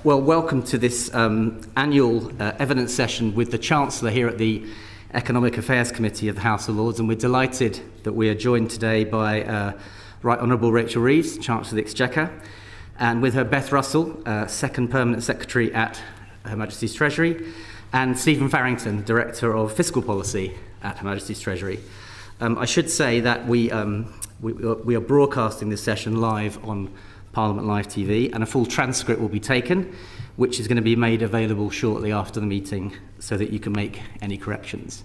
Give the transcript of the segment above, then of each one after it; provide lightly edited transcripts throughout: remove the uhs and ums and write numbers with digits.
Well, welcome to this annual evidence session with the Chancellor here at the Economic Affairs Committee of the House of Lords, and we're delighted that we are joined today by Right Honourable Rachel Reeves, Chancellor of the Exchequer, and with her Beth Russell, Second Permanent Secretary at Her Majesty's Treasury, and Stephen Farrington, Director of Fiscal Policy at Her Majesty's Treasury. I should say that we are broadcasting this session live on Parliament Live TV, and a full transcript will be taken, which is going to be made available shortly after the meeting so that you can make any corrections.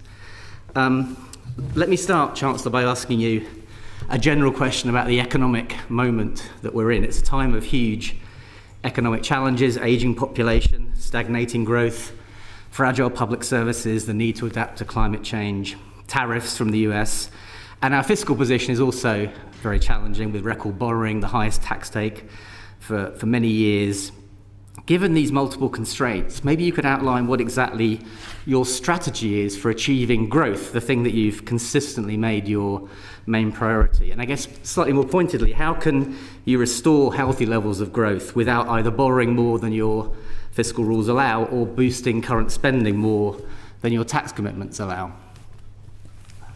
Let me start, Chancellor, by asking you a general question about the economic moment that we're in. It's a time of huge economic challenges: ageing population, stagnating growth, fragile public services, the need to adapt to climate change, tariffs from the US, and our fiscal position is also very challenging, with record borrowing, the highest tax take for many years. Given these multiple constraints, maybe you could outline what exactly your strategy is for achieving growth, the thing that you've consistently made your main priority. And I guess slightly more pointedly, how can you restore healthy levels of growth without either borrowing more than your fiscal rules allow or boosting current spending more than your tax commitments allow?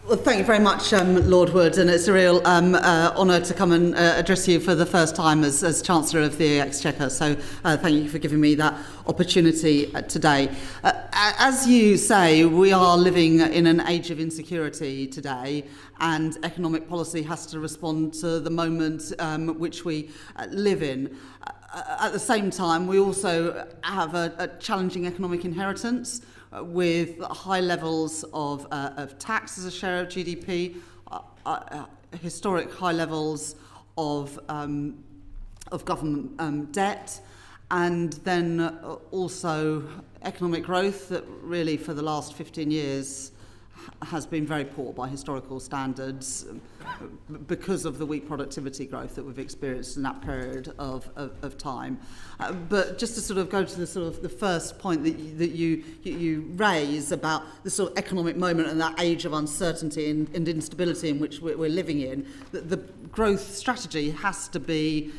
Well, thank you very much, Lord Wood, and it's a real honour to come and address you for the first time as Chancellor of the Exchequer, so thank you for giving me that opportunity today. As you say, we are living in an age of insecurity today, and economic policy has to respond to the moment which we live in. At the same time, we also have a challenging economic inheritance, with high levels of tax as a share of GDP, historic high levels of government debt, and then also economic growth that really for the last 15 years has been very poor by historical standards because of the weak productivity growth that we've experienced in that period of time. But just to sort of go to the first point that you raise about the sort of economic moment and that age of uncertainty and instability in which we're living in, the growth strategy has to be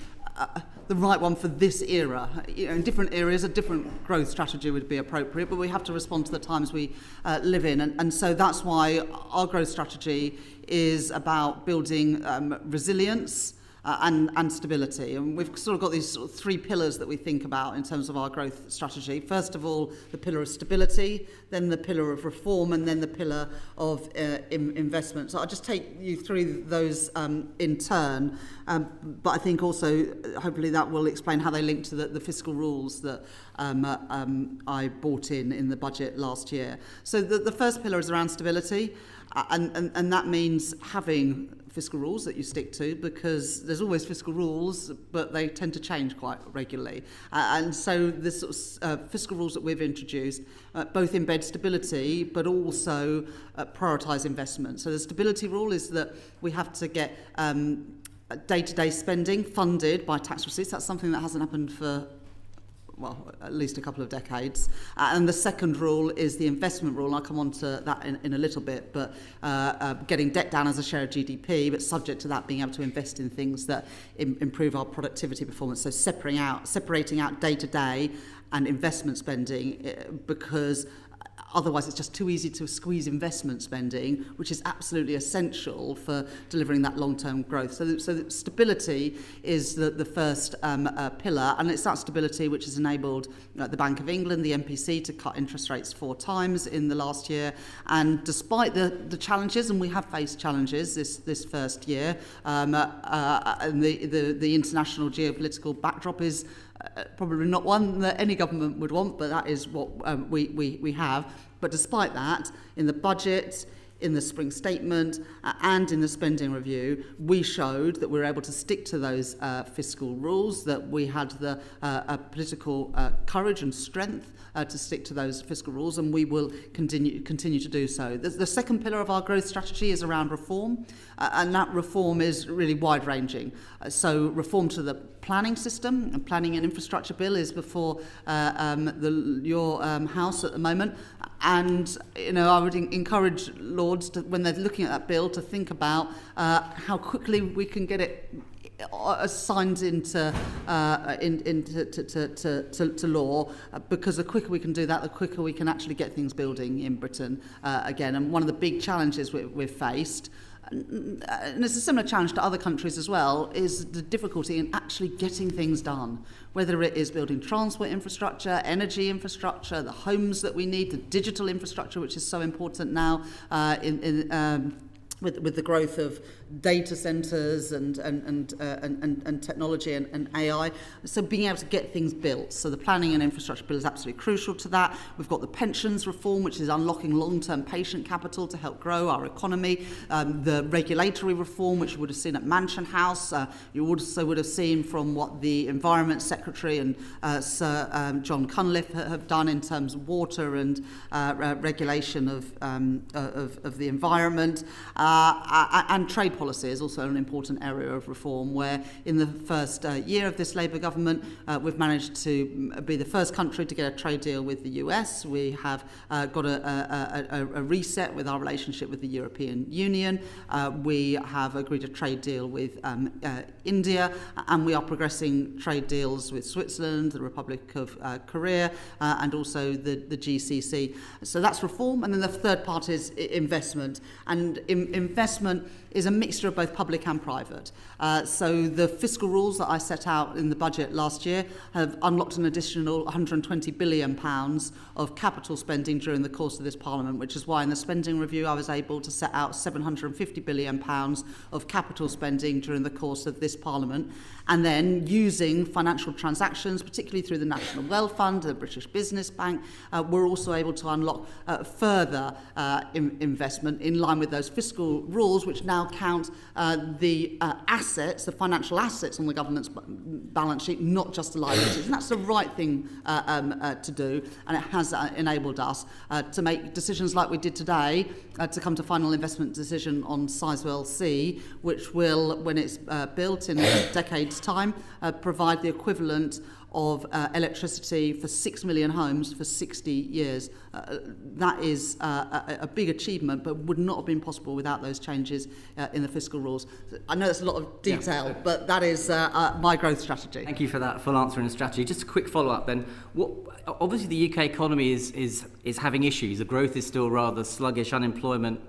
the right one for this era. In different areas, a different growth strategy would be appropriate, but we have to respond to the times we live in. And so that's why our growth strategy is about building resilience and stability. And we've sort of got these sort of three pillars that we think about in terms of our growth strategy. First of all, the pillar of stability, then the pillar of reform, and then the pillar of investment. So I'll just take you through those in turn. But I think also, hopefully, that will explain how they link to the fiscal rules that I brought in the budget last year. So the first pillar is around stability, and that means having fiscal rules that you stick to, because there's always fiscal rules, but they tend to change quite regularly. And so the sort of fiscal rules that we've introduced both embed stability, but also prioritise investment. So the stability rule is that we have to get day-to-day spending funded by tax receipts. That's something that hasn't happened for, well, at least a couple of decades. And the second rule is the investment rule, and I'll come on to that in a little bit, but getting debt down as a share of GDP, but subject to that being able to invest in things that improve our productivity performance. So separating out day-to-day and investment spending, because otherwise it's just too easy to squeeze investment spending, which is absolutely essential for delivering that long-term growth. So stability is the first pillar, and it's that stability which has enabled the Bank of England, the MPC, to cut interest rates 4 times in the last year. And despite the challenges, and we have faced challenges this first year, and the international geopolitical backdrop is probably not one that any government would want, but that is what we have. But despite that, in the budget, in the spring statement, and in the spending review, we showed that we were able to stick to those fiscal rules, that we had the political courage and strength to stick to those fiscal rules, and we will continue to do so. The second pillar of our growth strategy is around reform, and that reform is really wide-ranging. So reform to the planning system, and planning and infrastructure bill is before your House at the moment. And I would encourage Lords, when they're looking at that bill, to think about how quickly we can get it signed into law, because the quicker we can do that, the quicker we can actually get things building in Britain again. And one of the big challenges we've faced, and it's a similar challenge to other countries as well, is the difficulty in actually getting things done, whether it is building transport infrastructure, energy infrastructure, the homes that we need, the digital infrastructure, which is so important now with the growth of data centres and technology and AI. So being able to get things built. So the planning and infrastructure bill is absolutely crucial to that. We've got the pensions reform, which is unlocking long-term patient capital to help grow our economy. The regulatory reform, which you would have seen at Mansion House. You also would have seen from what the Environment Secretary and Sir John Cunliffe have done in terms of water and regulation of the environment. And trade policy is also an important area of reform, where in the first year of this Labour government, we've managed to be the first country to get a trade deal with the US. We have got a reset with our relationship with the European Union. We have agreed a trade deal with India, and we are progressing trade deals with Switzerland, the Republic of Korea, and also the GCC. So that's reform. And then the third part is investment. And investment is a mixture of both public and private. So the fiscal rules that I set out in the budget last year have unlocked an additional £120 billion of capital spending during the course of this Parliament, which is why in the spending review I was able to set out £750 billion of capital spending during the course of this Parliament. And then using financial transactions, particularly through the National Wealth Fund, the British Business Bank, we're also able to unlock further investment in line with those fiscal rules, which now count the assets, the financial assets on the government's balance sheet, not just the liabilities. And that's the right thing to do, and it has enabled us to make decisions like we did today, to come to final investment decision on Sizewell C, which will, when it's built in a decade's time, provide the equivalent of electricity for 6 million homes for 60 years. That is a big achievement, but would not have been possible without those changes in the fiscal rules. I know that's a lot of detail, but that is my growth strategy. Thank you for that full answer and strategy. Just a quick follow-up then. Obviously the UK economy is having issues. The growth is still rather sluggish. Unemployment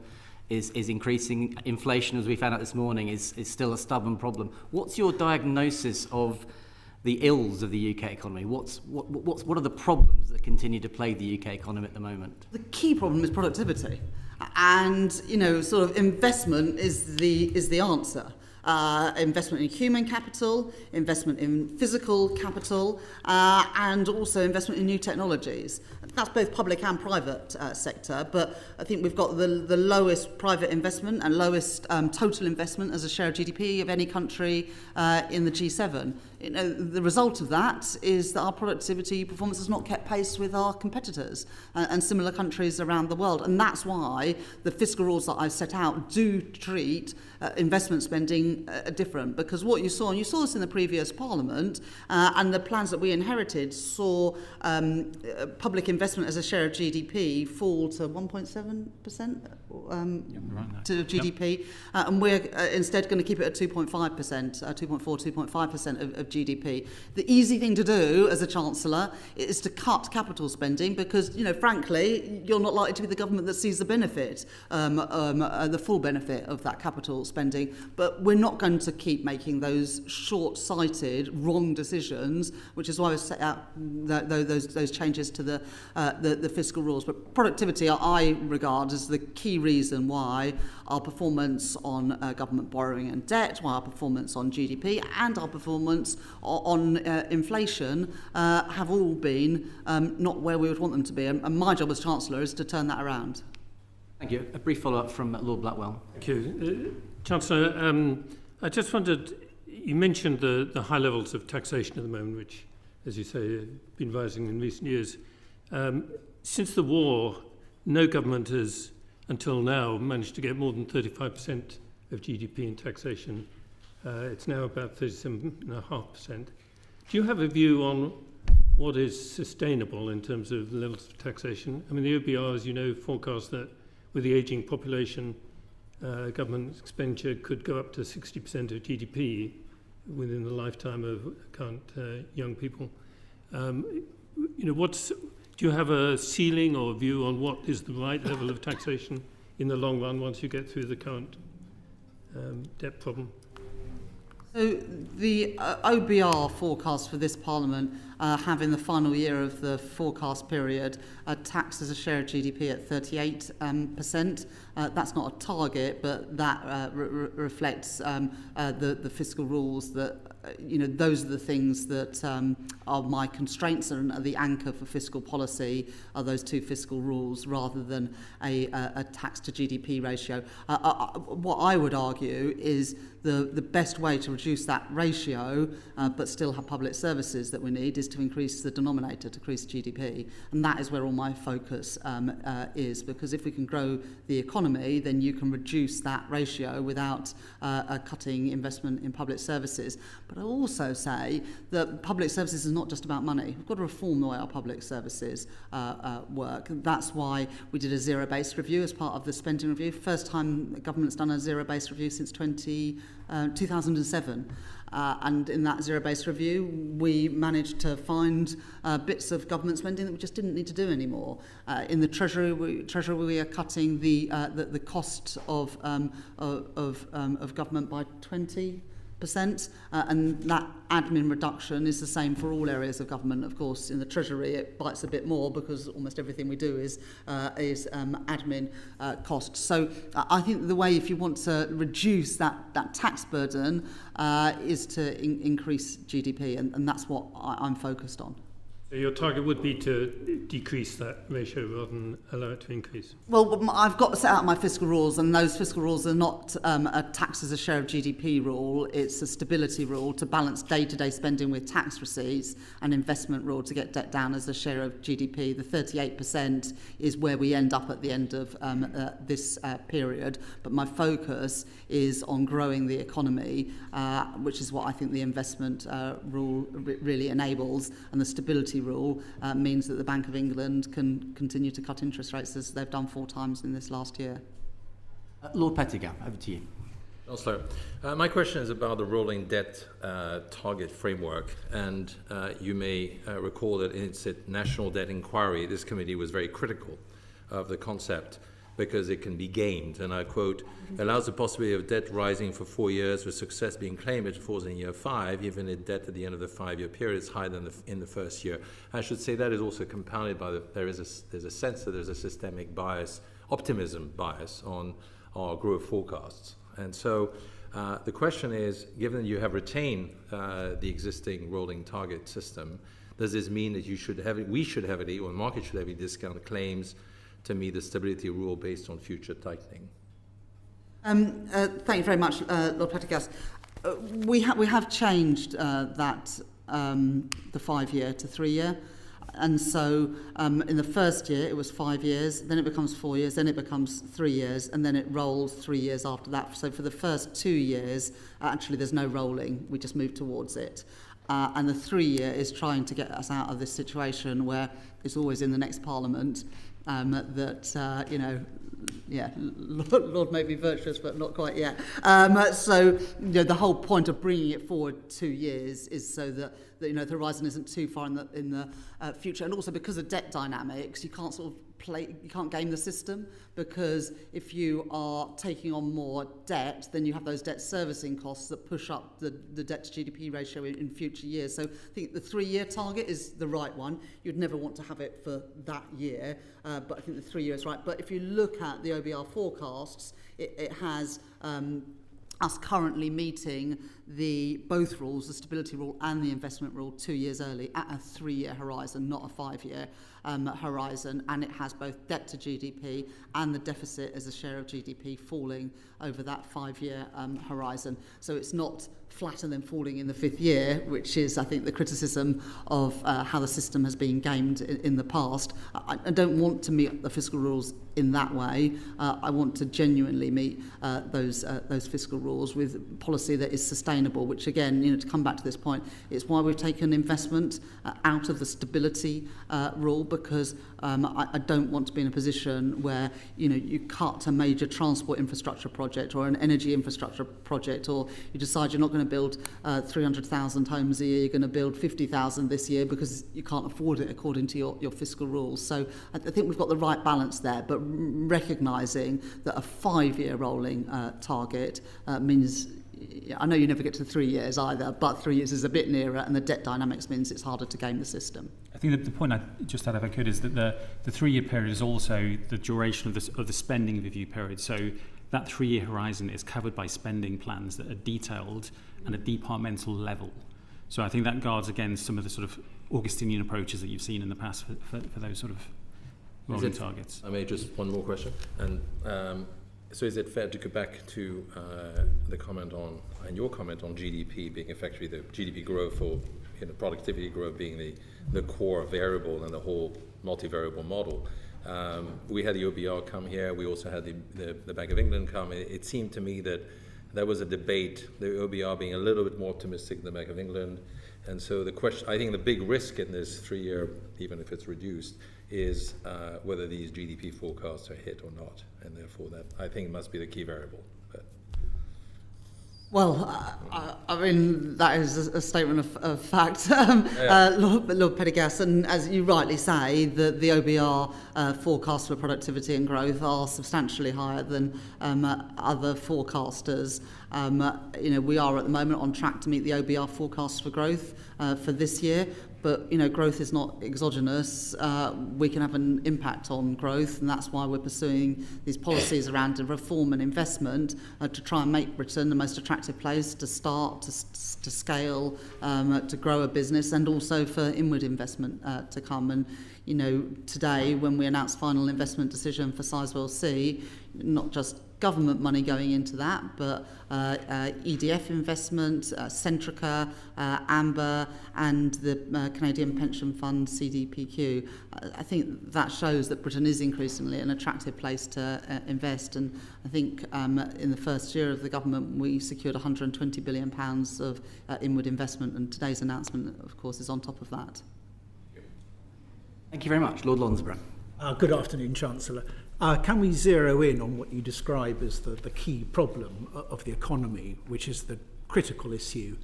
is increasing. Inflation, as we found out this morning, is still a stubborn problem. What's your diagnosis of the ills of the UK economy? What are the problems that continue to plague the UK economy at the moment? The key problem is productivity, and sort of investment is the answer. Investment in human capital, investment in physical capital, and also investment in new technologies. That's both public and private sector, but I think we've got the lowest private investment and lowest total investment as a share of GDP of any country in the G7. The result of that is that our productivity performance has not kept pace with our competitors and similar countries around the world. And that's why the fiscal rules that I've set out do treat investment spending different, because what you saw, and you saw this in the previous Parliament, and the plans that we inherited saw public investment as a share of GDP fall to 1.7% to GDP, and we're instead going to keep it at 2.5%, 2.4, 2.5% of GDP. The easy thing to do as a Chancellor is to cut capital spending, because, frankly, you're not likely to be the government that sees the benefit, the full benefit of that capital spending. But we're not going to keep making those short-sighted, wrong decisions, which is why we've set out those changes to the fiscal rules. But productivity, I regard as the key reason why our performance on government borrowing and debt, why our performance on GDP and our performance on inflation have all been not where we would want them to be. And my job as Chancellor is to turn that around. Thank you. A brief follow-up from Lord Blackwell. Thank you. Chancellor, I just wondered, you mentioned the high levels of taxation at the moment, which, as you say, have been rising in recent years. Since the war, no government has, until now, managed to get more than 35% of GDP in taxation. It's now about 37.5%. Do you have a view on what is sustainable in terms of levels of taxation? I mean, the OBR, as you know, forecasts that with the ageing population, government expenditure could go up to 60% of GDP within the lifetime of current young people. Do you have a ceiling or view on what is the right level of taxation in the long run once you get through the current debt problem? So the OBR forecast for this Parliament have in the final year of the forecast period tax as a share of GDP at 38%. That's not a target, but that reflects the fiscal rules that, those are the things that are my constraints and are the anchor for fiscal policy, are those two fiscal rules rather than a tax to GDP ratio. What I would argue is the best way to reduce that ratio but still have public services that we need is to increase the denominator, to increase GDP. And that is where all my focus is, because if we can grow the economy, then you can reduce that ratio without cutting investment in public services. But I also say that public services is not just about money. We've got to reform the way our public services work. That's why we did a zero-based review as part of the spending review. First time the government's done a zero-based review since 2007. And in that zero-based review, we managed to find bits of government spending that we just didn't need to do anymore. In the Treasury, we are cutting the cost of government by 20%, and that admin reduction is the same for all areas of government. Of course, in the Treasury, it bites a bit more because almost everything we do is admin costs. So I think the way, if you want to reduce that tax burden, is to increase GDP, and that's what I'm focused on. So your target would be to decrease that ratio rather than allow it to increase? Well, I've got to set out my fiscal rules, and those fiscal rules are not a tax as a share of GDP rule. It's a stability rule to balance day-to-day spending with tax receipts, and investment rule to get debt down as a share of GDP. The 38% is where we end up at the end of this period. But my focus is on growing the economy, which is what I think the investment rule really enables, and the stability rule means that the Bank of England can continue to cut interest rates as they've done 4 times in this last year. Lord Pettigrew, over to you. Chancellor, my question is about the rolling debt target framework, and you may recall that in its national debt inquiry, this committee was very critical of the concept because it can be gamed, and I quote, allows the possibility of debt rising for 4 years with success being claimed, it falls in year 5, even if debt at the end of the 5-year period is higher than in the first year. I should say that is also compounded by there's a sense that there's a systemic bias, optimism bias on our growth forecasts. And so the question is, given that you have retained the existing rolling target system, does this mean that we should heavily, or the market should heavily discount claims to meet the stability rule based on future tightening? Thank you very much, Lord Pettigrew. We have changed that the 5-year to 3-year. And so in the first year, it was 5 years, then it becomes 4 years, then it becomes 3 years, and then it rolls 3 years after that. So for the first 2 years, actually, there's no rolling. We just move towards it. And the 3-year is trying to get us out of this situation where it's always in the next Parliament Lord may be virtuous, but not quite yet. So the whole point of bringing it forward 2 years is so that the horizon isn't too far in the future, and also because of debt dynamics, you can't you can't game the system, because if you are taking on more debt, then you have those debt servicing costs that push up the debt to GDP ratio in future years. So I think the 3-year target is the right one. You'd never want to have it for that year, but I think the 3-year is right. But if you look at the OBR forecasts, it has us currently meeting both rules, the stability rule and the investment rule, 2 years early at a 3-year horizon, not a 5-year horizon, and it has both debt to GDP and the deficit as a share of GDP falling over that 5-year horizon. So it's not flat and then falling in the 5th year, which is, I think, the criticism of how the system has been gamed in the past. I don't want to meet the fiscal rules in that way. I want to genuinely meet those fiscal rules with policy that is sustainable, which again, to come back to this point, it's why we've taken investment out of the stability rule, because I don't want to be in a position where you cut a major transport infrastructure project or an energy infrastructure project, or you decide you're not going going to build 300,000 homes a year, you're going to build 50,000 this year because you can't afford it according to your fiscal rules. So I think we've got the right balance there, but recognising that a 5-year rolling target means, I know you never get to 3 years either, but 3 years is a bit nearer, and the debt dynamics means it's harder to game the system. I think the point I'd just add, if I could, is that the 3-year period is also the duration of the spending review period. So that 3-year horizon is covered by spending plans that are detailed and at departmental level. So I think that guards against some of the sort of Augustinian approaches that you've seen in the past for those sort of rolling targets. I may just one more question. And so is it fair to go back to the comment on, and your comment on GDP being effectively the GDP growth, or productivity growth being the core variable in the whole multivariable model? We had the OBR come here. We also had the Bank of England come. It seemed to me that there was a debate, the OBR being a little bit more optimistic than the Bank of England. And so the question, I think the big risk in this 3-year, even if it's reduced, is whether these GDP forecasts are hit or not. And therefore that, I think, must be the key variable. Well, I mean, that is a statement of fact, Lord Pendergast, and as you rightly say, the OBR forecasts for productivity and growth are substantially higher than other forecasters. We are at the moment on track to meet the OBR forecasts for growth for this year. But, growth is not exogenous. We can have an impact on growth, and that's why we're pursuing these policies around reform and investment to try and make Britain the most attractive place to start, to scale, to grow a business, and also for inward investment to come. And, today, when we announced final investment decision for Sizewell C, not just government money going into that, but EDF investment, Centrica, Amber, and the Canadian Pension Fund, CDPQ. I think that shows that Britain is increasingly an attractive place to invest. And I think in the first year of the government, we secured £120 billion of inward investment, and today's announcement, of course, is on top of that. Thank you very much. Lord Lonsborough. Good afternoon, Chancellor. Can we zero in on what you describe as the key problem of the economy, which is the critical issue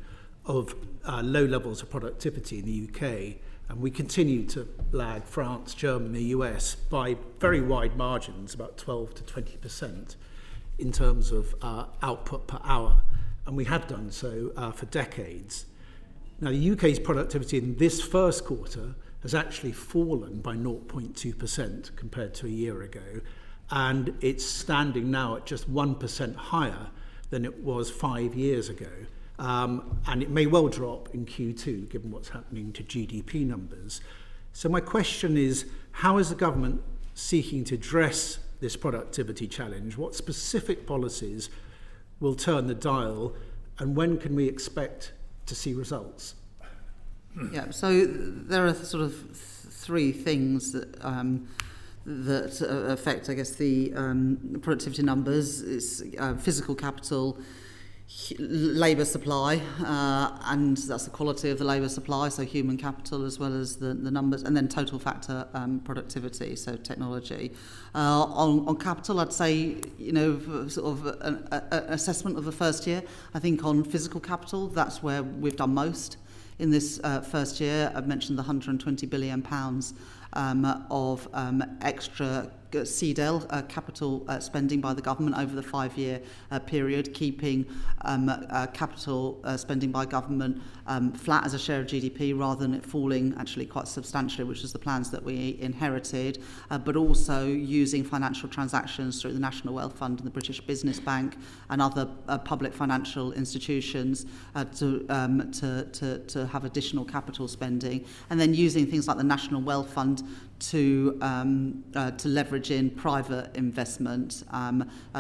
of low levels of productivity in the UK? And we continue to lag France, Germany, US by very wide margins, about 12 to 20% in terms of output per hour. And we have done so for decades. Now, the UK's productivity in this first quarter has actually fallen by 0.2% compared to a year ago, and it's standing now at just 1% higher than it was 5 years ago. And it may well drop in Q2, given what's happening to GDP numbers. So my question is, how is the government seeking to address this productivity challenge? What specific policies will turn the dial, and when can we expect to see results? Yeah, so there are sort of three things that affect, I guess, the productivity numbers. It's physical capital, labour supply, and that's the quality of the labour supply, so human capital as well as the numbers, and then total factor productivity, so technology. On capital, I'd say, sort of an assessment of the first year. I think on physical capital, that's where we've done most. In this first year, I've mentioned the £120 billion of extra CDEL capital spending by the government over the 5-year period, keeping capital spending by government flat as a share of GDP rather than it falling actually quite substantially, which was the plans that we inherited, but also using financial transactions through the National Wealth Fund and the British Business Bank and other public financial institutions to have additional capital spending, and then using things like the National Wealth Fund to leverage in private investment,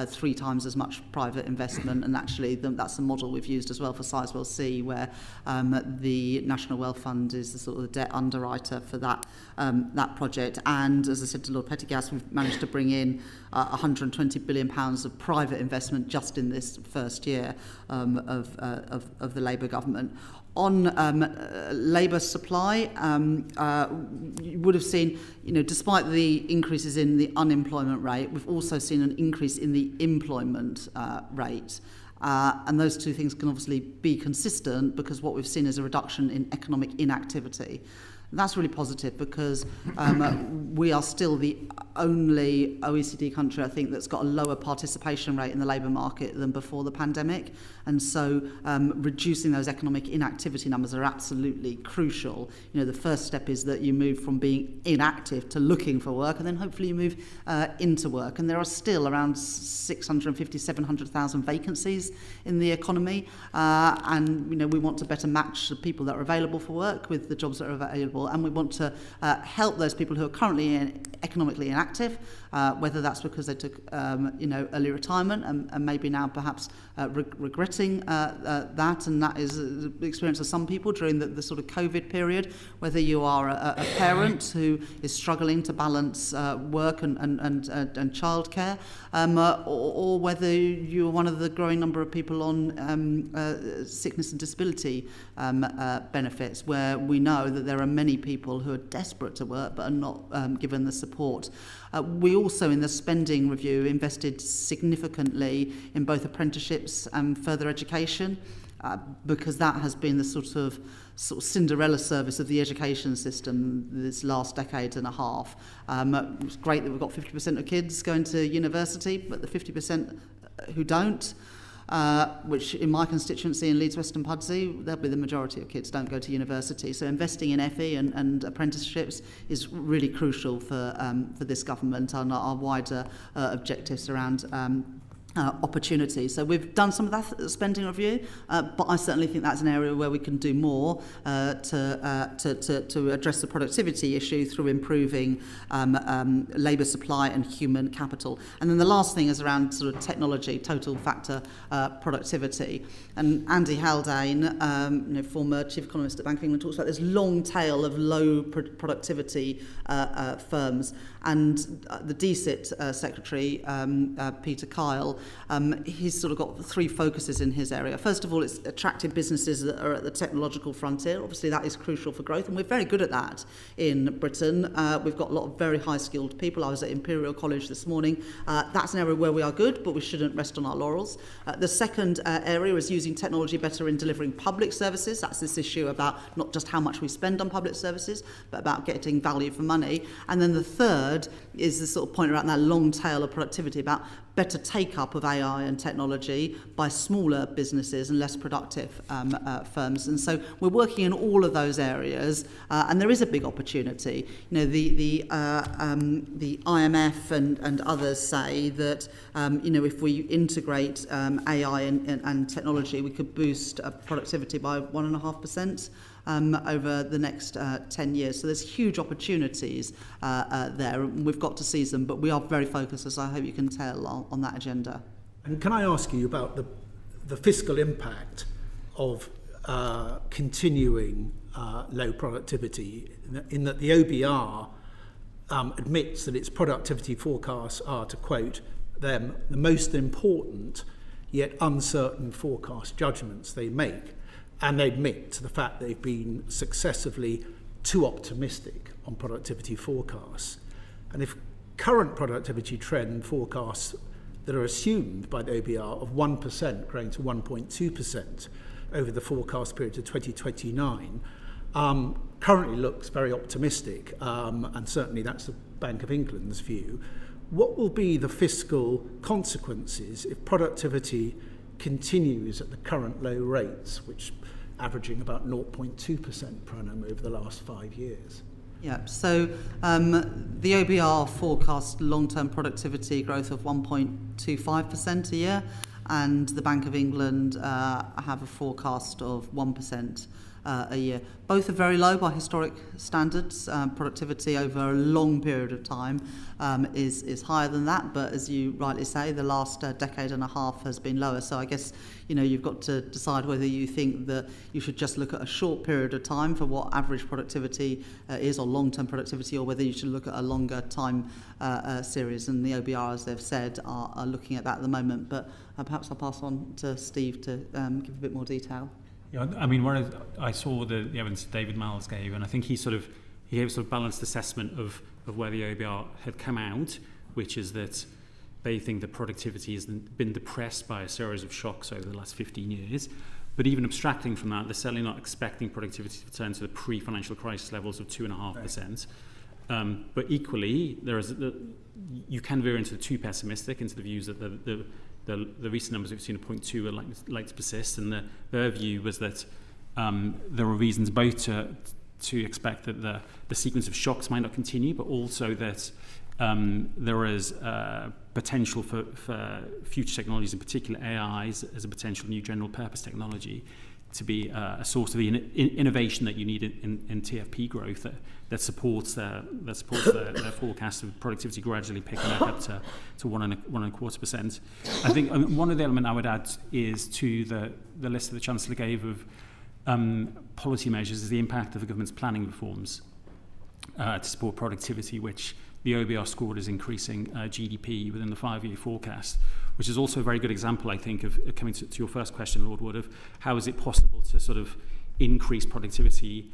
3 times as much private investment, and actually that's a model we've used as well for Sizewell C, where the National Wealth Fund is the sort of the debt underwriter for that project. And as I said to Lord Pendergast, we've managed to bring in £120 billion of private investment just in this first year of the Labour government. On labour supply, you would have seen, despite the increases in the unemployment rate, we've also seen an increase in the employment rate. And those two things can obviously be consistent because what we've seen is a reduction in economic inactivity. That's really positive because we are still the only OECD country, I think, that's got a lower participation rate in the labour market than before the pandemic. And so reducing those economic inactivity numbers are absolutely crucial. You know, the first step is that you move from being inactive to looking for work, and then hopefully you move into work. And there are still around 650, 700,000 vacancies in the economy. And, you know, we want to better match the people that are available for work with the jobs that are available. And we want to help those people who are currently economically inactive, whether that's because they took early retirement and maybe now perhaps regretting that, and that is the experience of some people during the sort of COVID period, whether you are a parent who is struggling to balance work and childcare, or whether you're one of the growing number of people on sickness and disability benefits, where we know that there are many people who are desperate to work but are not given the support. We also, in the spending review, invested significantly in both apprenticeships and further education, because that has been the sort of Cinderella service of the education system this last decade and a half. It's great that we've got 50% of kids going to university, but the 50% who don't, which in my constituency in Leeds Western Pudsey, that'll be the majority of kids don't go to university. So investing in FE and apprenticeships is really crucial for this government and our wider objectives around opportunity. So we've done some of that spending review, but I certainly think that's an area where we can do more to address the productivity issue through improving labour supply and human capital. And then the last thing is around sort of technology, total factor productivity. And Andy Haldane, former chief economist at Bank of England, talks about this long tail of low productivity firms. And the DSIT secretary, Peter Kyle, he's sort of got three focuses in his area. First of all, it's attractive businesses that are at the technological frontier. Obviously, that is crucial for growth, and we're very good at that in Britain. We've got a lot of very high-skilled people. I was at Imperial College this morning. That's an area where we are good, but we shouldn't rest on our laurels. The second area is using technology better in delivering public services. That's this issue about not just how much we spend on public services, but about getting value for money. And then the third is the sort of point around that long tail of productivity, about better take-up of AI and technology by smaller businesses and less productive firms. And so we're working in all of those areas, and there is a big opportunity. You know, the IMF and others say that if we integrate AI and technology, we could boost productivity by 1.5%. Over the next 10 years. So there's huge opportunities there, and we've got to seize them, but we are very focused, as I hope you can tell, on that agenda. And can I ask you about the fiscal impact of continuing low productivity, in that the OBR admits that its productivity forecasts are, to quote them, the most important yet uncertain forecast judgments they make. And they admit to the fact they've been successively too optimistic on productivity forecasts. And if current productivity trend forecasts that are assumed by the OBR of 1% growing to 1.2% over the forecast period to 2029 currently looks very optimistic, and certainly that's the Bank of England's view, what will be the fiscal consequences if productivity continues at the current low rates, which averaging about 0.2% per annum over the last 5 years? Yeah, so the OBR forecast long-term productivity growth of 1.25% a year, and the Bank of England have a forecast of 1% a year. Both are very low by historic standards. Productivity over a long period of time is higher than that, but as you rightly say, the last decade and a half has been lower. So I guess you've got to decide whether you think that you should just look at a short period of time for what average productivity is, or long-term productivity, or whether you should look at a longer time series. And the OBR, as they've said, are looking at that at the moment. But perhaps I'll pass on to Steve to give a bit more detail. Yeah, I mean, I saw the evidence that David Miles gave, and I think he gave a sort of balanced assessment of where the OBR had come out, which is that they think that productivity has been depressed by a series of shocks over the last 15 years. But even abstracting from that, they're certainly not expecting productivity to return to the pre-financial crisis levels of 2.5%. But equally, you can veer into the too pessimistic, into the views that the recent numbers we've seen at 0.2 are likely to persist, and their view was that there were reasons both to expect that the sequence of shocks might not continue, but also that there is potential for future technologies, in particular AI as a potential new general purpose technology, to be a source of the innovation that you need in TFP growth that supports their forecast of productivity gradually picking up to 1.25%. I think one of the elements I would add is to the list that the Chancellor gave of policy measures is the impact of the government's planning reforms to support productivity, which the OBR scored as increasing GDP within the 5-year forecast, which is also a very good example, I think, of coming to your first question, Lord Wood, of how is it possible to sort of increase productivity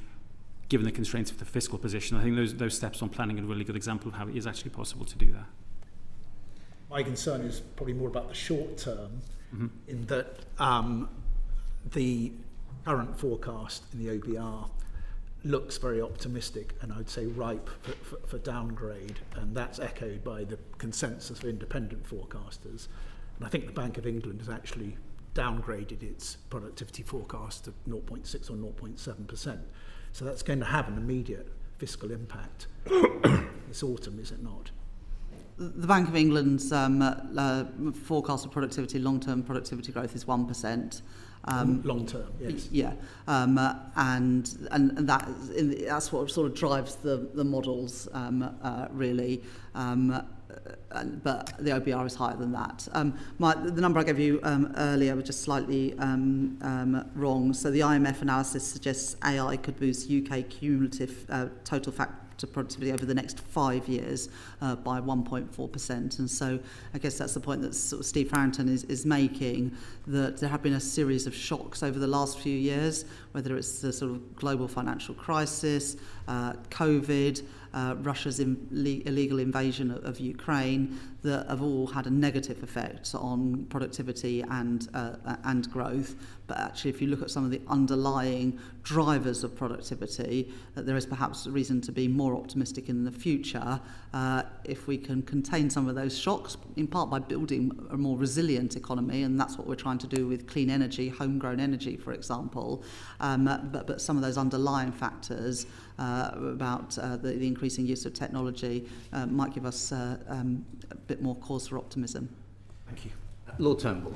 given the constraints of the fiscal position. I think those steps on planning are a really good example of how it is actually possible to do that. My concern is probably more about the short term, in that the current forecast in the OBR looks very optimistic and I'd say ripe for downgrade, and that's echoed by the consensus of independent forecasters. And I think the Bank of England has actually downgraded its productivity forecast to 0.6 or 0.7%. So that's going to have an immediate fiscal impact this autumn, is it not? The Bank of England's forecast of productivity, long-term productivity growth, is 1%. Long term, yes. Yeah, and that's what sort of drives the models, really. But the OBR is higher than that. The number I gave you earlier was just slightly wrong. So the IMF analysis suggests AI could boost UK cumulative total factor productivity over the next 5 years by 1.4%. And so I guess that's the point that sort of Steve Farrington is making, that there have been a series of shocks over the last few years, whether it's the sort of global financial crisis, COVID, Russia's illegal invasion of Ukraine, that have all had a negative effect on productivity and growth. But actually, if you look at some of the underlying drivers of productivity, there is perhaps a reason to be more optimistic in the future if we can contain some of those shocks, in part by building a more resilient economy, and that's what we're trying to do with clean energy, homegrown energy, for example. But some of those underlying factors about the increasing use of technology might give us a bit more cause for optimism. Thank you. Lord Turnbull.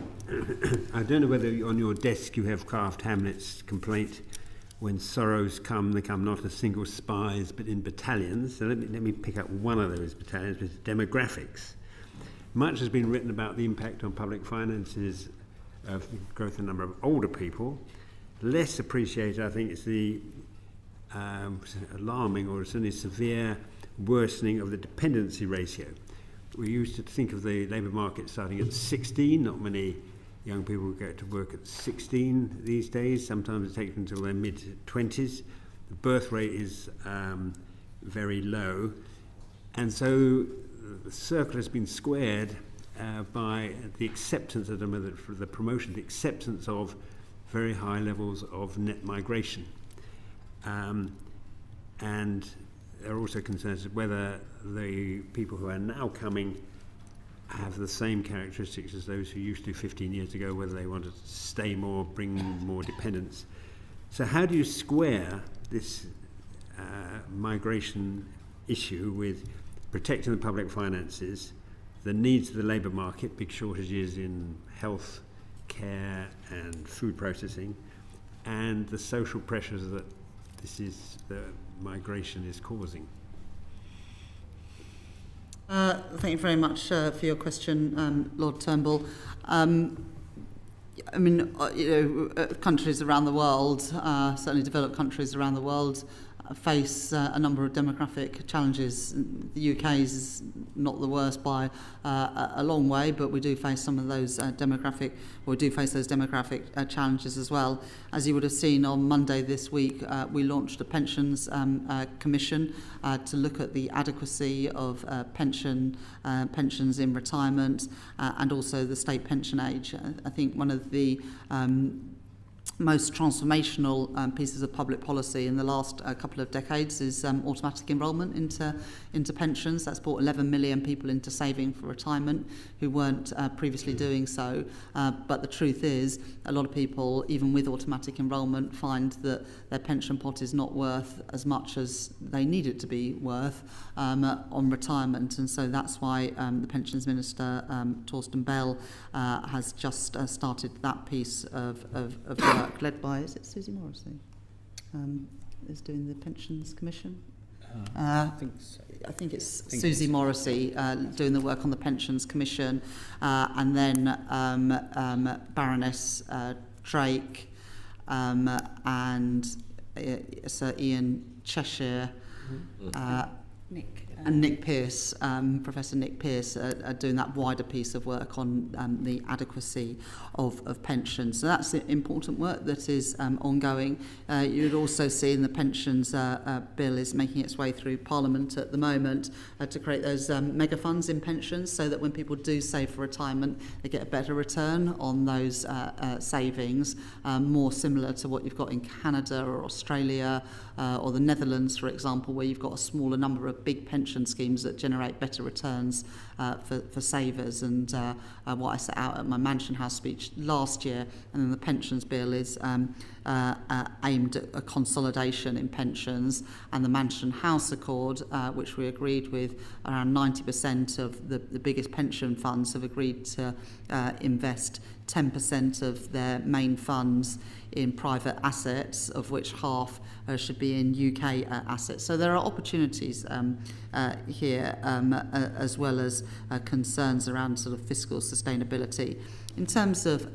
I don't know whether on your desk you have Kraft Hamlet's complaint, when sorrows come, they come not as single spies but in battalions. So let me pick up one of those battalions, which is demographics. Much has been written about the impact on public finances of growth in the number of older people. Less appreciated, I think, is the alarming or certainly severe worsening of the dependency ratio. We used to think of the labour market starting at 16. Not many young people go to work at 16 these days. Sometimes it takes them until their mid-20s. The birth rate is very low. And so the circle has been squared by the acceptance of them, for the promotion, the acceptance of very high levels of net migration. And there are also concerns of whether the people who are now coming have the same characteristics as those who used to 15 years ago, whether they want to stay more, bring more dependence. So how do you square this migration issue with protecting the public finances, the needs of the labour market, big shortages in health care and food processing, and the social pressures that the migration is causing? Thank you very much for your question, Lord Turnbull. I mean, countries around the world, certainly developed countries around the world, face a number of demographic challenges. The UK is not the worst by a long way, but we do face some of those demographic challenges as well. As you would have seen on Monday this week, we launched a pensions commission to look at the adequacy of pensions in retirement and also the state pension age. I think one of the most transformational pieces of public policy in the last couple of decades is automatic enrolment into pensions. That's brought 11 million people into saving for retirement who weren't previously doing so. But the truth is, a lot of people, even with automatic enrolment, find that their pension pot is not worth as much as they need it to be worth on retirement. And so that's why the Pensions Minister, Torsten Bell, has just started that piece of work, led by, is it Susie Morrissey, is doing the Pensions Commission? I think so. I think it's Susie Morrissey doing the work on the Pensions Commission, and then Baroness Drake and Sir Ian Cheshire, and Nick Pearce, Professor Nick Pearce, are doing that wider piece of work on the adequacy of pensions. So that's important work that is ongoing. You'd also see in the pensions bill is making its way through Parliament at the moment to create those mega funds in pensions, so that when people do save for retirement, they get a better return on those savings, more similar to what you've got in Canada or Australia or the Netherlands, for example, where you've got a smaller number of big pension schemes that generate better returns for savers. And what I set out at my Mansion House speech last year, and then the pensions bill is aimed at a consolidation in pensions, and the Mansion House Accord, which we agreed with, around 90% of the biggest pension funds have agreed to invest 10% of their main funds in private assets, of which half should be in UK assets. So there are opportunities here, as well as concerns around sort of fiscal sustainability. In terms of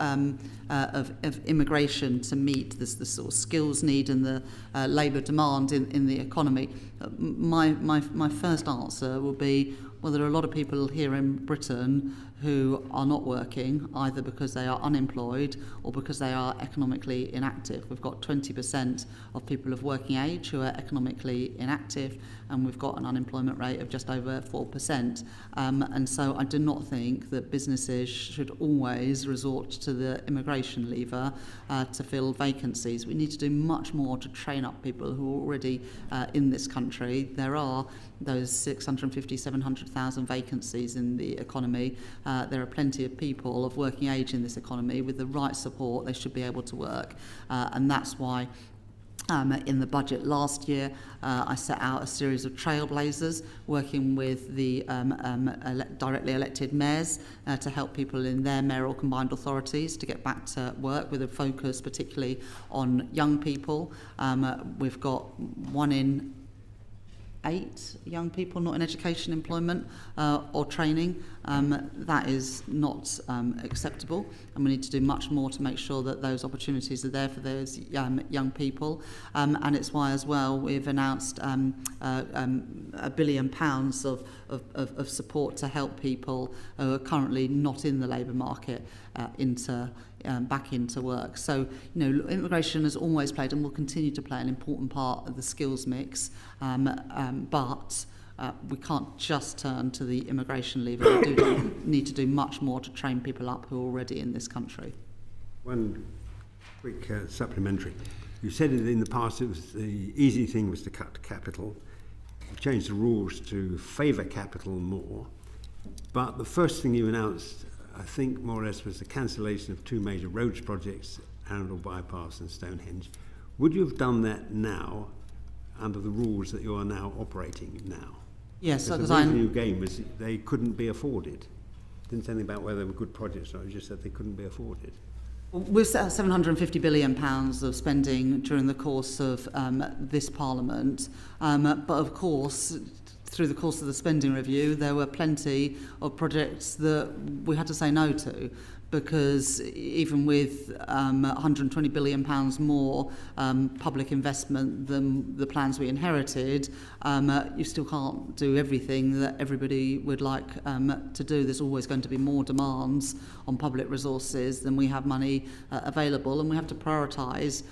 immigration to meet the sort of skills need and the labour demand in the economy, my first answer will be, well, there are a lot of people here in Britain who are not working, either because they are unemployed or because they are economically inactive. We've got 20% of people of working age who are economically inactive, and we've got an unemployment rate of just over 4%. And so I do not think that businesses should always resort to the immigration lever to fill vacancies. We need to do much more to train up people who are already in this country. There are those 650, 700,000 vacancies in the economy. There are plenty of people of working age in this economy. With the right support, they should be able to work. And that's why in the budget last year, I set out a series of trailblazers working with the directly elected mayors to help people in their mayoral combined authorities to get back to work, with a focus particularly on young people. We've got 1 in 8 young people not in education, employment or training. That is not acceptable, and we need to do much more to make sure that those opportunities are there for those young people. And it's why as well we've announced £1 billion of support to help people who are currently not in the labour market back into work. So, immigration has always played and will continue to play an important part of the skills mix, but we can't just turn to the immigration lever. We do need to do much more to train people up who are already in this country. One quick supplementary. You said that in the past it was the easy thing was to cut capital. You've changed the rules to favour capital more. But the first thing you announced, I think more or less, was the cancellation of 2 major roads projects, Arundel Bypass and Stonehenge. Would you have done that now under the rules that you are now operating now? Yes, because the reason you gave was they couldn't be afforded. Didn't say anything about whether they were good projects or not, just said they couldn't be afforded. We've set out £750 billion of spending during the course of this Parliament, but of course, through the course of the spending review, there were plenty of projects that we had to say no to. because even with £120 billion more public investment than the plans we inherited, you still can't do everything that everybody would like to do. There's always going to be more demands on public resources than we have money available, and we have to prioritise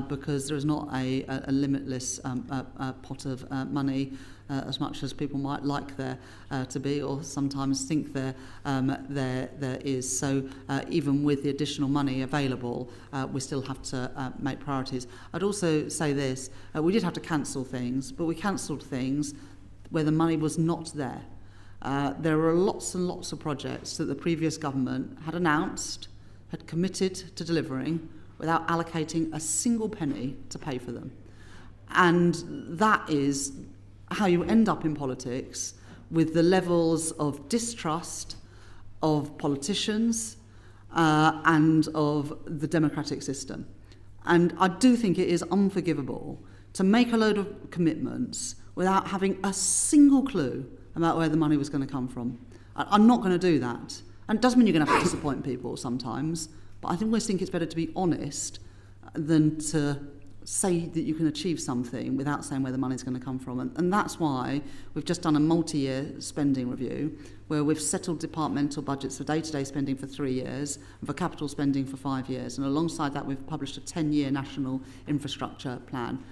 because there is not a limitless pot of money as much as people might like there to be, or sometimes think there is. So even with the additional money available, we still have to make priorities. I'd also say this, we did have to cancel things, but we cancelled things where the money was not there. There were lots and lots of projects that the previous government had announced, had committed to delivering, without allocating a single penny to pay for them. And that is how you end up in politics, with the levels of distrust of politicians and of the democratic system. And I do think it is unforgivable to make a load of commitments without having a single clue about where the money was going to come from. I'm not going to do that. And it doesn't mean you're going to have to disappoint people sometimes, but I always think it's better to be honest than to say that you can achieve something without saying where the money's going to come from. And that's why we've just done a multi-year spending review where we've settled departmental budgets for day-to-day spending for 3 years and for capital spending for 5 years. And alongside that, we've published a 10-year national infrastructure plan.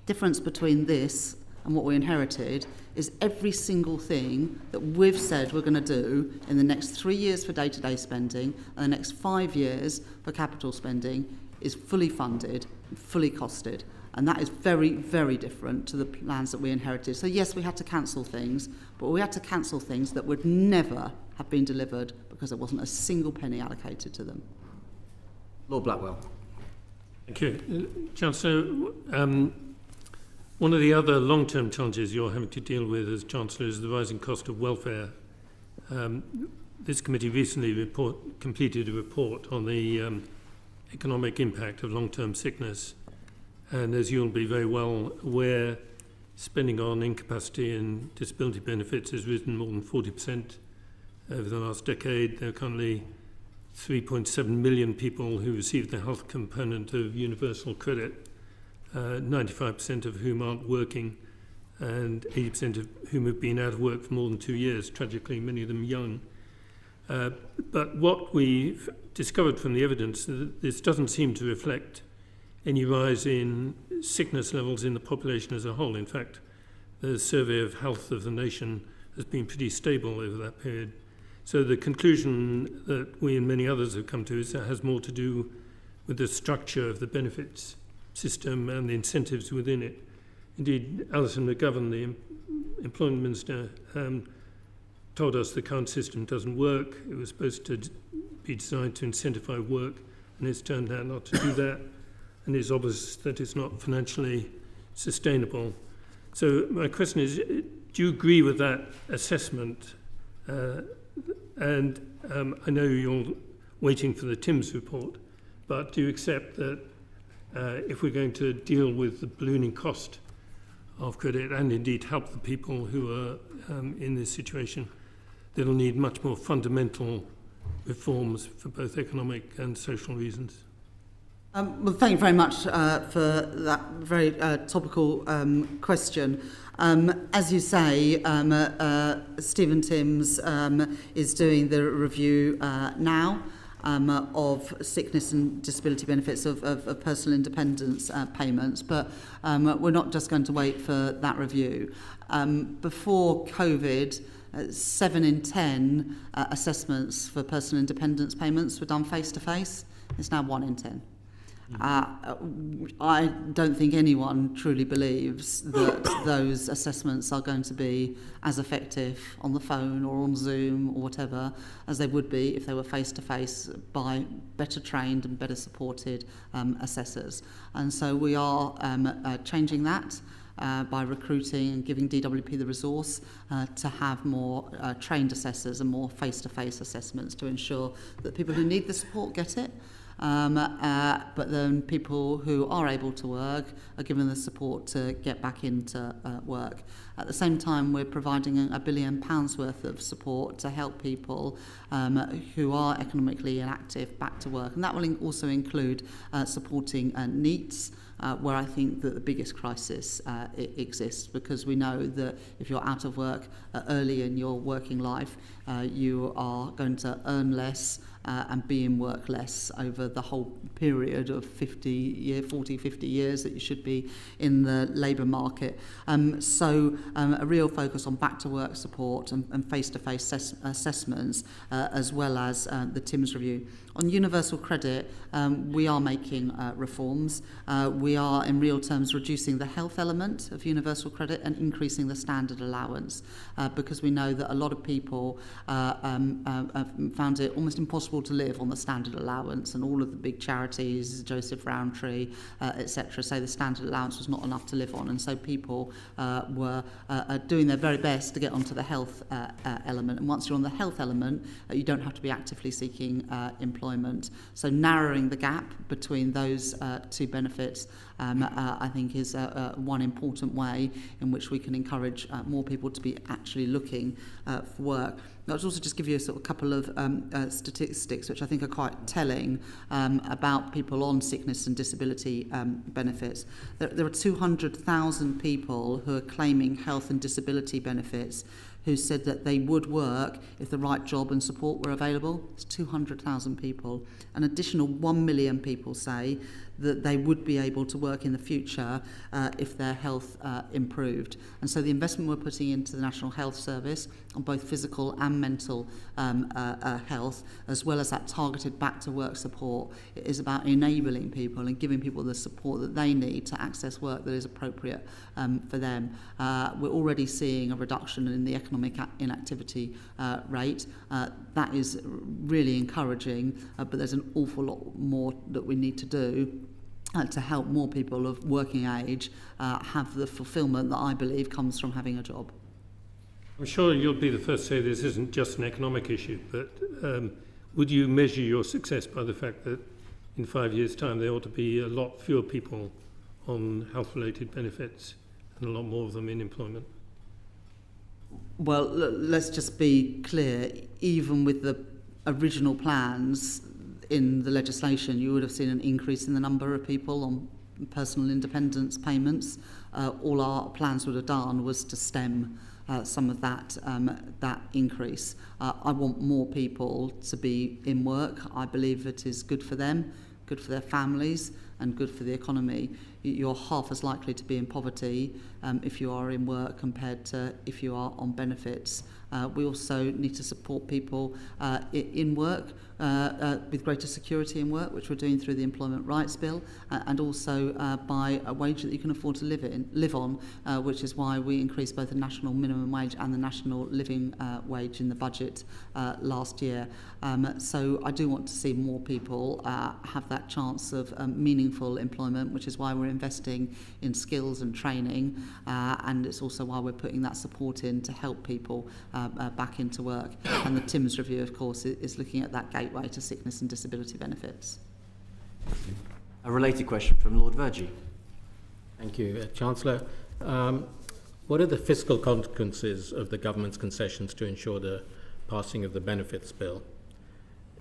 Difference between this and what we inherited is every single thing that we've said we're going to do in the next 3 years for day-to-day spending and the next 5 years for capital spending is fully funded, fully costed. And that is very, very different to the plans that we inherited. So yes, we had to cancel things, but we had to cancel things that would never have been delivered because there wasn't a single penny allocated to them. Lord Blackwell. Thank you. Chancellor, one of the other long-term challenges you're having to deal with as Chancellor is the rising cost of welfare. This committee recently completed a report on the economic impact of long-term sickness. And as you'll be very well aware, spending on incapacity and disability benefits has risen more than 40% over the last decade. There are currently 3.7 million people who receive the health component of universal credit, 95% of whom aren't working, and 80% of whom have been out of work for more than 2 years, tragically many of them young. But what we've discovered from the evidence, this doesn't seem to reflect any rise in sickness levels in the population as a whole. In fact, the survey of health of the nation has been pretty stable over that period. So the conclusion that we and many others have come to is that it has more to do with the structure of the benefits system and the incentives within it. Indeed, Alison McGovern, the employment minister, told us the current system doesn't work. It was supposed to be designed to incentivize work, and it's turned out not to do that. And it's obvious that it's not financially sustainable. So my question is, do you agree with that assessment? And I know you're waiting for the Timms report, but do you accept that if we're going to deal with the ballooning cost of credit and indeed help the people who are in this situation, that'll need much more fundamental reforms for both economic and social reasons? Well, thank you very much for that very topical question. As you say, Stephen Timms is doing the review now of sickness and disability benefits of personal independence payments, but we're not just going to wait for that review. Before COVID, 7 in 10 assessments for personal independence payments were done face-to-face. It's now 1 in 10. I don't think anyone truly believes that those assessments are going to be as effective on the phone or on Zoom or whatever as they would be if they were face-to-face by better trained and better supported assessors. And so we are changing that by recruiting and giving DWP the resource to have more trained assessors and more face-to-face assessments to ensure that people who need the support get it. but then people who are able to work are given the support to get back into work. At the same time, we're providing £1 billion worth of support to help people who are economically inactive back to work. And that will also include supporting NEETs, where I think that the biggest crisis exists, because we know that if you're out of work early in your working life, you are going to earn less and be in work less over the whole period of 50 years that you should be in the labour market. So a real focus on back to work support and face-to-face assessments, as well as the TIMS review. On universal credit, we are making reforms. We are, in real terms, reducing the health element of universal credit and increasing the standard allowance, because we know that a lot of people found it almost impossible to live on the standard allowance, and all of the big charities, Joseph Rowntree, etc., say the standard allowance was not enough to live on, and so people were doing their very best to get onto the health element. And once you're on the health element, you don't have to be actively seeking employment. So narrowing the gap between those two benefits, I think, is one important way in which we can encourage more people to be actually looking for work. I'll also just give you a sort of couple of statistics which I think are quite telling about people on sickness and disability benefits. There are 200,000 people who are claiming health and disability benefits who said that they would work if the right job and support were available. It's 200,000 people. An additional 1 million people say that they would be able to work in the future if their health improved. And so the investment we're putting into the National Health Service on both physical and mental health, as well as that targeted back-to-work support, is about enabling people and giving people the support that they need to access work that is appropriate for them. We're already seeing a reduction in the economic inactivity rate. That is really encouraging, but there's an awful lot more that we need to do to help more people of working age have the fulfilment that I believe comes from having a job. I'm sure you'll be the first to say this isn't just an economic issue, but would you measure your success by the fact that in 5 years' time there ought to be a lot fewer people on health-related benefits and a lot more of them in employment? Well, let's just be clear, even with the original plans in the legislation, you would have seen an increase in the number of people on personal independence payments. All our plans would have done was to stem some of that increase. I want more people to be in work. I believe it is good for them, good for their families, and good for the economy. You're half as likely to be in poverty if you are in work compared to if you are on benefits. We also need to support people in work with greater security in work, which we're doing through the Employment Rights Bill, and also by a wage that you can afford to live on, which is why we increased both the national minimum wage and the national living wage in the budget last year. So I do want to see more people have that chance of meaningful employment, which is why we're investing in skills and training, and it's also why we're putting that support in to help people back into work. And the TIMS review, of course, is looking at that gateway to sickness and disability benefits. A related question from Lord Vergie. Thank you, Chancellor. What are the fiscal consequences of the government's concessions to ensure the passing of the benefits bill?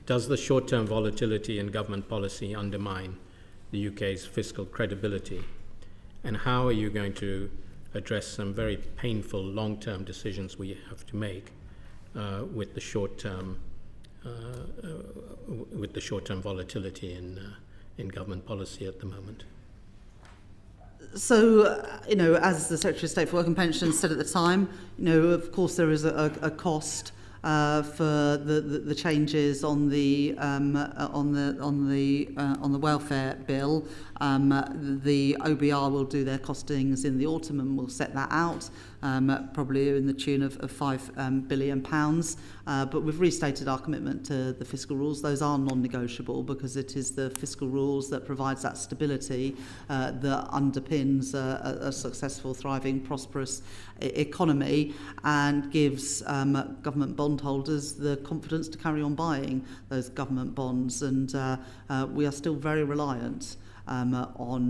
Does the short-term volatility in government policy undermine the UK's fiscal credibility? And how are you going to address some very painful long-term decisions we have to make with the short-term volatility in government policy at the moment? So, as the Secretary of State for Work and Pensions said at the time, of course there is a cost for the changes on the welfare bill. The OBR will do their costings in the autumn and will set that out, probably in the tune of £5 billion. But we've restated our commitment to the fiscal rules. Those are non-negotiable because it is the fiscal rules that provides that stability that underpins a successful, thriving, prosperous economy and gives government bond bondholders the confidence to carry on buying those government bonds, and we are still very reliant on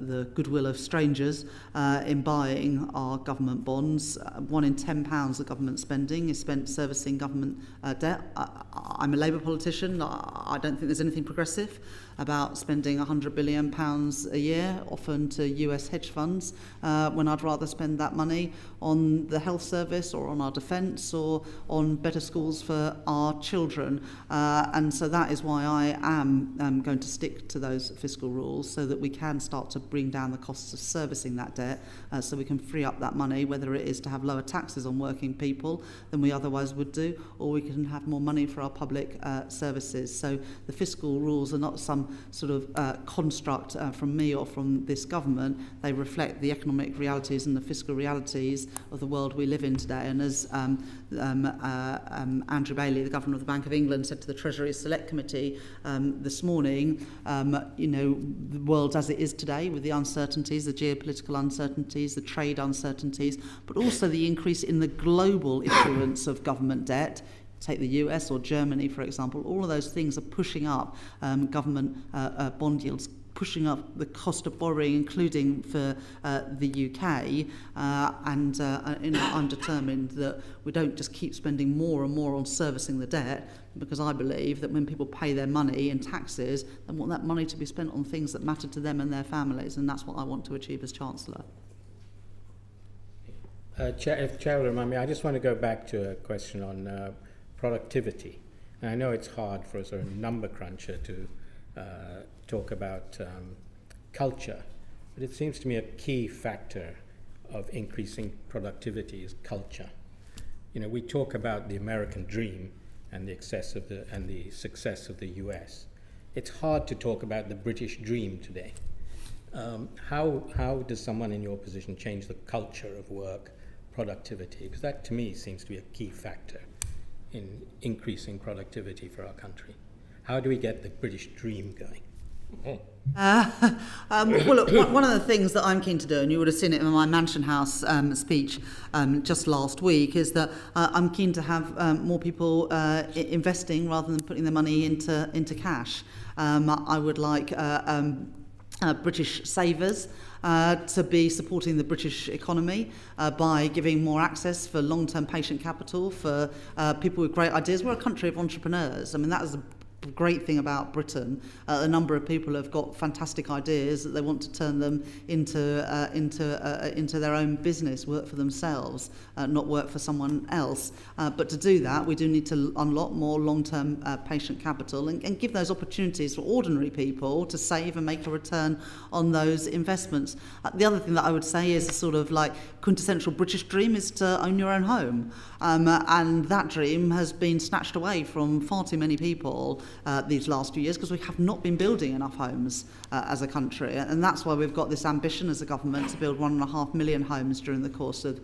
the goodwill of strangers in buying our government bonds. £1 in £10 of government spending is spent servicing government debt. I'm a Labour politician. I don't think there's anything progressive about spending £100 billion a year, often to US hedge funds, when I'd rather spend that money on the health service or on our defence or on better schools for our children. And so that is why I am going to stick to those fiscal rules, so that we can start to bring down the costs of servicing that debt, so we can free up that money, whether it is to have lower taxes on working people than we otherwise would do, or we can have more money for our public services. So the fiscal rules are not some sort of construct from me or from this government. They reflect the economic realities and the fiscal realities of the world we live in today. And as Andrew Bailey, the Governor of the Bank of England, said to the Treasury Select Committee this morning, the world as it is today, with the uncertainties, the geopolitical uncertainties, the trade uncertainties, but also the increase in the global issuance of government debt. Take the US or Germany, for example. All of those things are pushing up government bond yields, pushing up the cost of borrowing, including for the UK. And I'm determined that we don't just keep spending more and more on servicing the debt, because I believe that when people pay their money in taxes, they want that money to be spent on things that matter to them and their families, and that's what I want to achieve as Chancellor. If Chair will remind me, I just want to go back to a question on productivity. And I know it's hard for a sort of number cruncher to talk about culture, but it seems to me a key factor of increasing productivity is culture. You know, we talk about the American dream and the success of the US. It's hard to talk about the British dream today. How does someone in your position change the culture of work, productivity? Because that, to me, seems to be a key factor in increasing productivity for our country. How do we get the British dream going? Well, look, one of the things that I'm keen to do, and you would have seen it in my Mansion House speech just last week, is that I'm keen to have more people investing rather than putting their money into cash. I would like British savers to be supporting the British economy by giving more access for long-term patient capital for people with great ideas. We're a country of entrepreneurs. I mean, that is the great thing about Britain. A number of people have got fantastic ideas that they want to turn them into their own business, work for themselves, not work for someone else. But to do that, we do need to unlock more long-term patient capital and give those opportunities for ordinary people to save and make a return on those investments. The other thing that I would say is a sort of like quintessential British dream is to own your own home. And that dream has been snatched away from far too many people these last few years, because we have not been building enough homes as a country, and that's why we've got this ambition as a government to build 1.5 million homes during the course of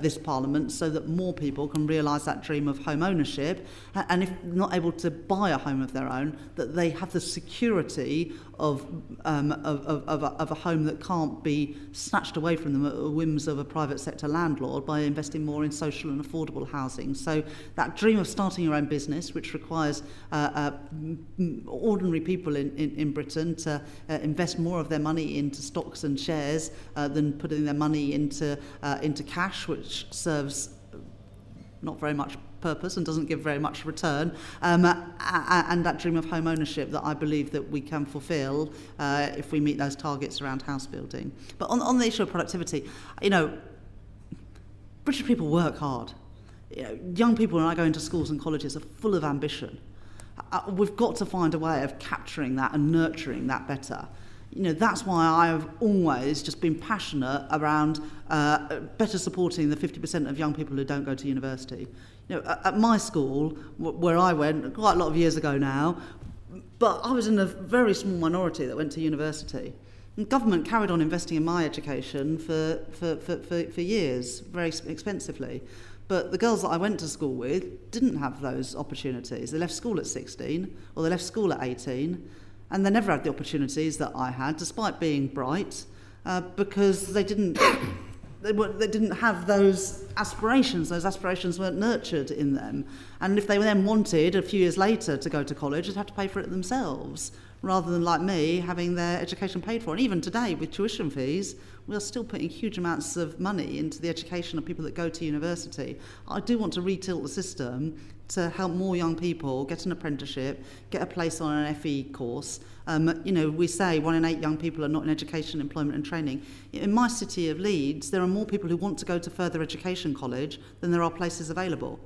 this Parliament, so that more people can realise that dream of home ownership, and if not able to buy a home of their own, that they have the security of a home that can't be snatched away from them at the whims of a private sector landlord by investing more in social and affordable housing. So that dream of starting your own business, which requires ordinary people in Britain to invest more of their money into stocks and shares than putting their money into cash, which serves not very much purpose and doesn't give very much return, and that dream of home ownership that I believe that we can fulfil if we meet those targets around house building. But on the issue of productivity, you know, British people work hard. You know, young people, when I go into schools and colleges, are full of ambition. We've got to find a way of capturing that and nurturing that better. You know, that's why I've always just been passionate around better supporting the 50% of young people who don't go to university. You know, at my school, where I went quite a lot of years ago now, but I was in a very small minority that went to university. And government carried on investing in my education for years, very expensively. But the girls that I went to school with didn't have those opportunities. They left school at 16, or they left school at 18, and they never had the opportunities that I had, despite being bright, because they didn't they didn't have those aspirations. Those aspirations weren't nurtured in them. And if they then wanted, a few years later, to go to college, they'd have to pay for it themselves, rather than, like me, having their education paid for. And even today, with tuition fees, we are still putting huge amounts of money into the education of people that go to university. I do want to retilt the system to help more young people get an apprenticeship, get a place on an FE course. We say 1 in 8 young people are not in education, employment and training. In my city of Leeds, there are more people who want to go to further education college than there are places available.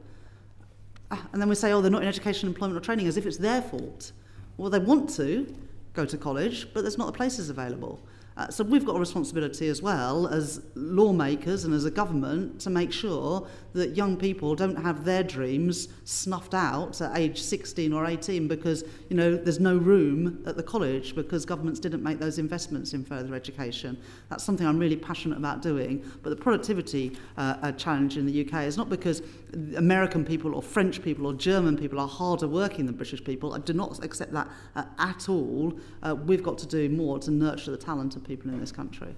And then we say, they're not in education, employment or training, as if it's their fault. Well, they want to go to college, but there's not the places available. So we've got a responsibility as well as lawmakers and as a government to make sure that young people don't have their dreams snuffed out at age 16 or 18 because, there's no room at the college because governments didn't make those investments in further education. That's something I'm really passionate about doing. But the productivity challenge in the UK is not because American people or French people or German people are harder working than British people. I do not accept that at all. We've got to do more to nurture the talent of people in this country.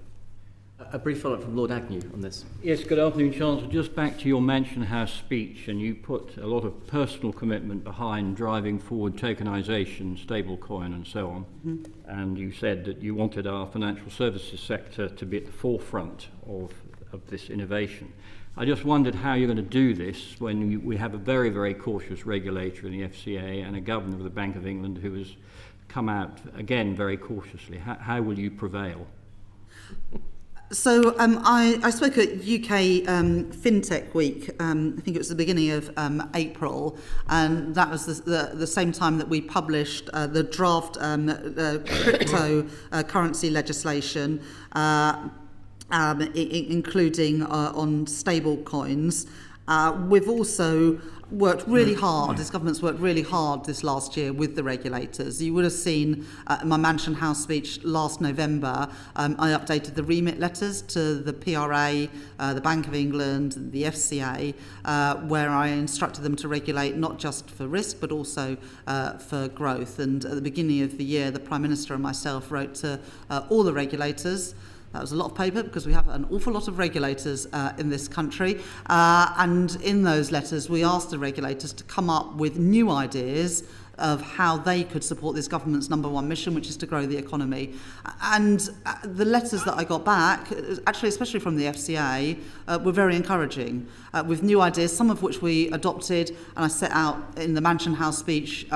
A brief follow-up from Lord Agnew on this. Yes, good afternoon, Chancellor. Just back to your Mansion House speech, and you put a lot of personal commitment behind driving forward tokenisation, stablecoin and so on. Mm-hmm. And you said that you wanted our financial services sector to be at the forefront of this innovation. I just wondered how you're going to do this when we have a very, very cautious regulator in the FCA and a governor of the Bank of England who has come out, again, very cautiously. How will you prevail? So I spoke at UK FinTech Week, I think it was the beginning of April, and that was the same time that we published the draft cryptocurrency legislation, including on stable coins. We've also worked really hard, this government's worked really hard this last year with the regulators. You would have seen in my Mansion House speech last November, I updated the remit letters to the PRA, the Bank of England, the FCA, where I instructed them to regulate not just for risk but also for growth. And at the beginning of the year, the Prime Minister and myself wrote to all the regulators. That was a lot of paper because we have an awful lot of regulators in this country. And in those letters, we asked the regulators to come up with new ideas of how they could support this government's number one mission, which is to grow the economy. And the letters that I got back, actually especially from the FCA, were very encouraging, with new ideas, some of which we adopted, and I set out in the Mansion House speech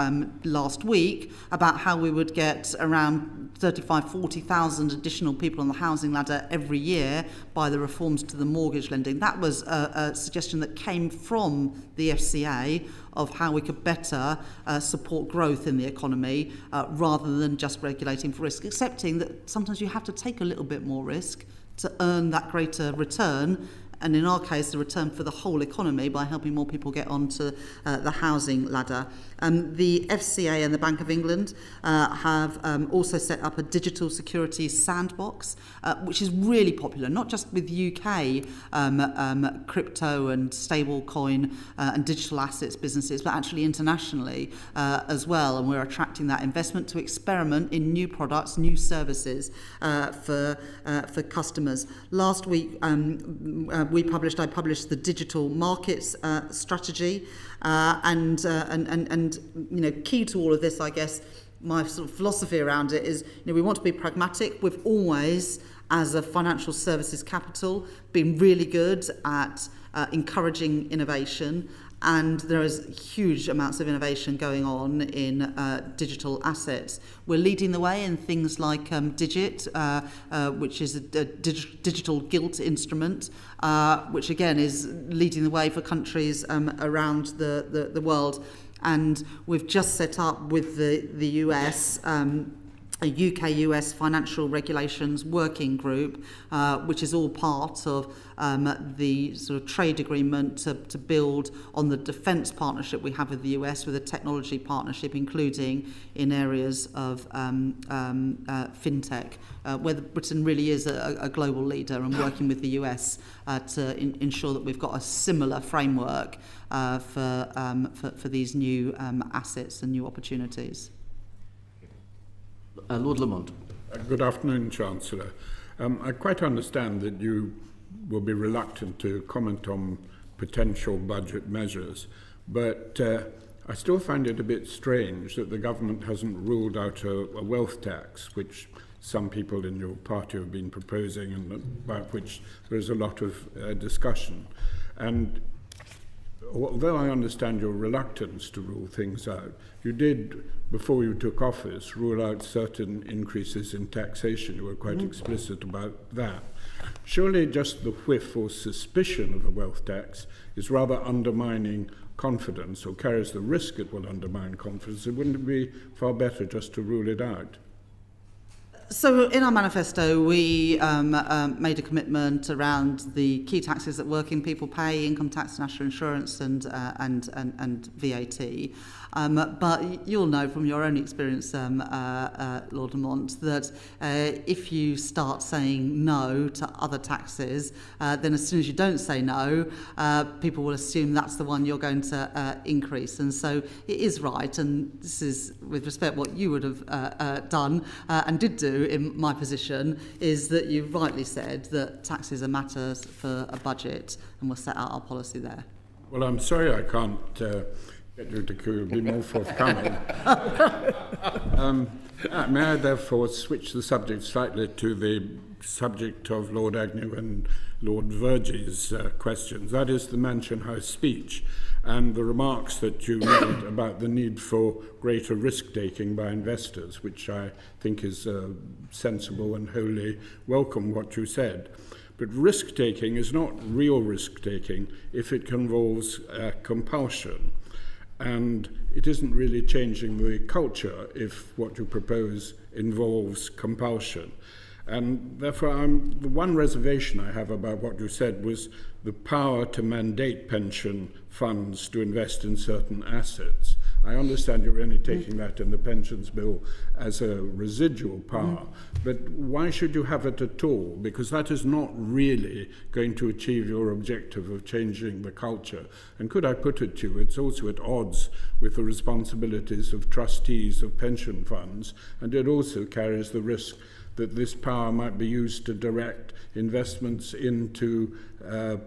last week about how we would get around 40,000 additional people on the housing ladder every year by the reforms to the mortgage lending. That was a suggestion that came from the FCA of how we could better support growth in the economy rather than just regulating for risk, accepting that sometimes you have to take a little bit more risk to earn that greater return, and in our case, the return for the whole economy by helping more people get onto the housing ladder. The FCA and the Bank of England have also set up a digital securities sandbox, which is really popular, not just with UK crypto and stablecoin and digital assets businesses, but actually internationally as well. And we're attracting that investment to experiment in new products, new services for customers. Last week, I published the digital markets strategy, and key to all of this, I guess, my sort of philosophy around it is, we want to be pragmatic. We've always, as a financial services capital, been really good at encouraging innovation. And there is huge amounts of innovation going on in digital assets. We're leading the way in things like Digit, which is a digital gilt instrument, which again is leading the way for countries around the world. And we've just set up with the US a UK-US financial regulations working group, which is all part of the sort of trade agreement to build on the defence partnership we have with the US, with a technology partnership, including in areas of fintech, where Britain really is a global leader, and working with the US to ensure that we've got a similar framework for these new assets and new opportunities. Lord Lamont. Good afternoon, Chancellor. I quite understand that you will be reluctant to comment on potential budget measures, but I still find it a bit strange that the government hasn't ruled out a wealth tax, which some people in your party have been proposing and about which there is a lot of discussion. And although I understand your reluctance to rule things out, you did, before you took office, rule out certain increases in taxation. You were quite explicit about that. Surely just the whiff or suspicion of a wealth tax is rather undermining confidence, or carries the risk it will undermine confidence. It wouldn't be far better just to rule it out? So in our manifesto, we made a commitment around the key taxes that working people pay: income tax, national insurance, and VAT. But you'll know from your own experience, Lord Lamont, that if you start saying no to other taxes, then as soon as you don't say no, people will assume that's the one you're going to increase. And so it is right, and this is, with respect, what you would have done and did do in my position, is that you rightly said that taxes are matters for a budget, and we'll set out our policy there. Well, I'm sorry I can't get you to be more forthcoming. May I therefore switch the subject slightly to the subject of Lord Agnew and Lord Vergey's questions. That is the Mansion House speech and the remarks that you made about the need for greater risk-taking by investors, which I think is sensible and wholly welcome what you said. But risk-taking is not real risk-taking if it involves compulsion. And it isn't really changing the culture if what you propose involves compulsion. And therefore, the one reservation I have about what you said was the power to mandate pension funds to invest in certain assets. I understand you're only taking that in the pensions bill as a residual power, but why should you have it at all? Because that is not really going to achieve your objective of changing the culture. And could I put it to you, it's also at odds with the responsibilities of trustees of pension funds, and it also carries the risk that this power might be used to direct investments into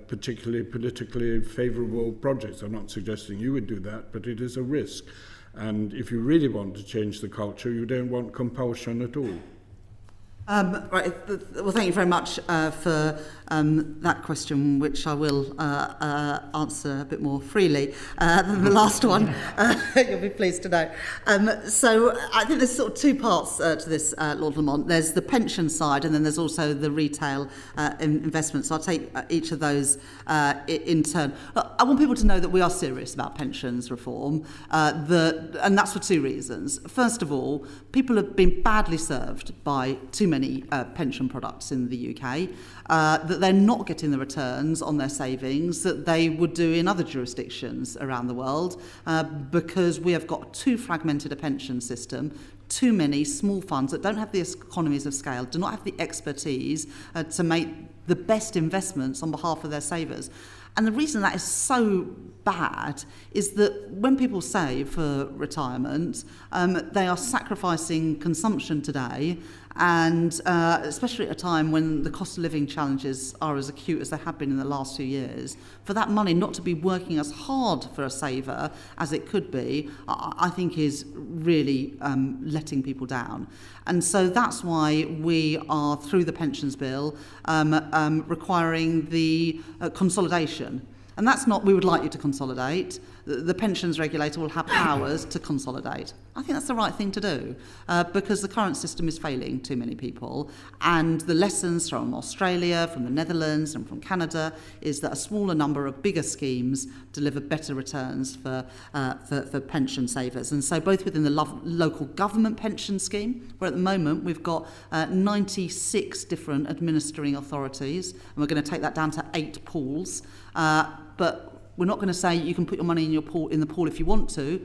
particularly politically favourable projects. I'm not suggesting you would do that, but it is a risk. And if you really want to change the culture, you don't want compulsion at all. Right. Well, thank you very much for that question, which I will answer a bit more freely than the last one. You'll be pleased to know. So I think there's sort of two parts to this, Lord Lamont. There's the pension side, and then there's also the retail investment. So I'll take each of those in turn. I want people to know that we are serious about pensions reform, and that's for two reasons. First of all, people have been badly served by too many pension products in the UK, that they're not getting the returns on their savings that they would do in other jurisdictions around the world, because we have got too fragmented a pension system, too many small funds that don't have the economies of scale, do not have the expertise to make the best investments on behalf of their savers. And the reason that is so bad is that when people save for retirement, they are sacrificing consumption today, and especially at a time when the cost of living challenges are as acute as they have been in the last few years, for that money not to be working as hard for a saver as it could be, I think is really letting people down. And so that's why we are, through the pensions bill, requiring the consolidation. And that's not, we would like you to consolidate. The pensions regulator will have powers to consolidate. I think that's the right thing to do, because the current system is failing too many people. And the lessons from Australia, from the Netherlands and from Canada is that a smaller number of bigger schemes deliver better returns for pension savers. And so both within the local government pension scheme, where at the moment we've got 96 different administering authorities, and we're going to take that down to 8 pools, but we're not going to say you can put your money in the pool if you want to.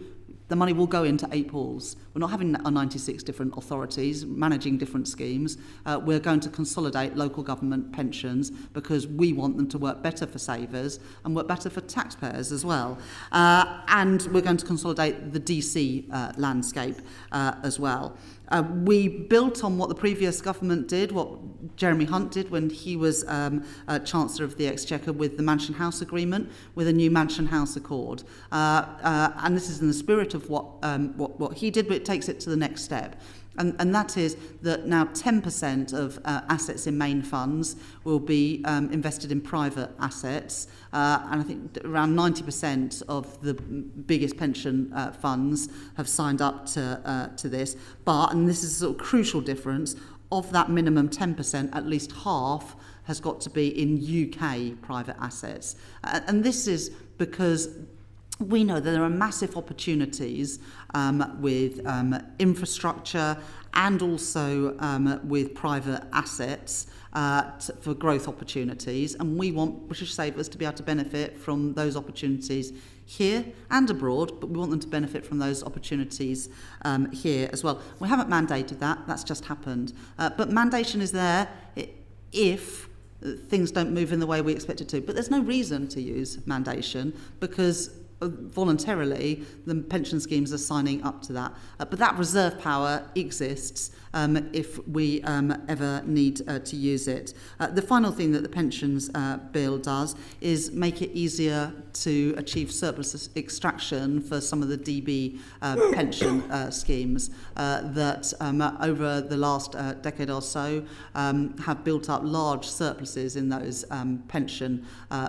the money will go into 8 pools. We're not having 96 different authorities managing different schemes. We're going to consolidate local government pensions because we want them to work better for savers and work better for taxpayers as well. And we're going to consolidate the DC landscape as well. We built on what the previous government did, what Jeremy Hunt did when he was Chancellor of the Exchequer with the Mansion House Agreement, with a new Mansion House Accord. And this is in the spirit of what he did, but it takes it to the next step. And that is that now 10% of assets in main funds will be invested in private assets. And I think around 90% of the biggest pension funds have signed up to this. But, and this is a sort of crucial difference, of that minimum 10%, at least half has got to be in UK private assets. And this is because we know that there are massive opportunities with infrastructure and also with private assets for growth opportunities, and we want British savers to be able to benefit from those opportunities here and abroad, but we want them to benefit from those opportunities here as well. We haven't mandated that, that's just happened. But mandation is there if things don't move in the way we expect it to. But there's no reason to use mandation because voluntarily the pension schemes are signing up to that. But that reserve power exists if we ever need to use it. The final thing that the pensions bill does is make it easier to achieve surplus extraction for some of the DB pension schemes that over the last decade or so have built up large surpluses in those pension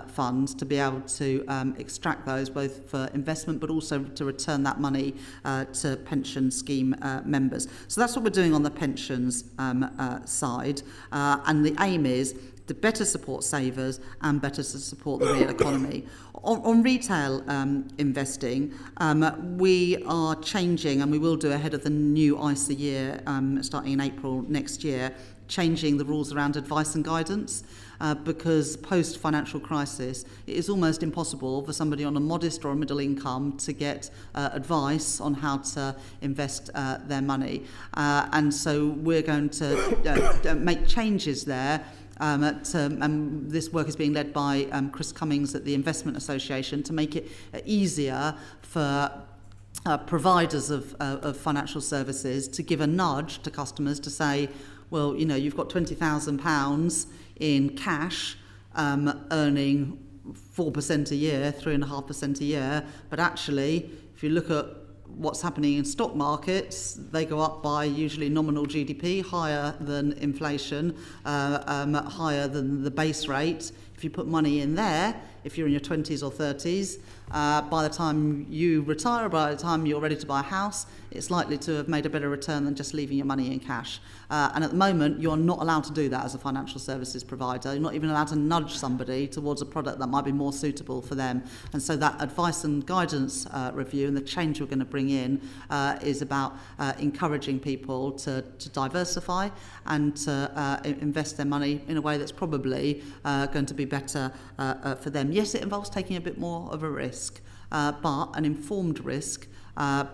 funds to be able to extract those both for investment but also to return that money to pension scheme members. So that's what we're doing on the pensions side, and the aim is to better support savers and better to support the real economy. On retail investing, we are changing, and we will do ahead of the new ISA year starting in April next year, changing the rules around advice and guidance. Because post-financial crisis, it is almost impossible for somebody on a modest or a middle income to get advice on how to invest their money. And so we're going to make changes there. This work is being led by Chris Cummings at the Investment Association to make it easier for providers of financial services to give a nudge to customers to say, well, you know, you've got £20,000 in cash, earning 4% a year, 3.5% a year, but actually, if you look at what's happening in stock markets, they go up by usually nominal GDP, higher than inflation, higher than the base rate. If you put money in there, if you're in your 20s or 30s, by the time you retire, by the time you're ready to buy a house, it's likely to have made a better return than just leaving your money in cash. And at the moment, you're not allowed to do that as a financial services provider. You're not even allowed to nudge somebody towards a product that might be more suitable for them. And so that advice and guidance review and the change we're going to bring in is about encouraging people to diversify and to invest their money in a way that's probably going to be better for them. Yes, it involves taking a bit more of a risk, but an informed risk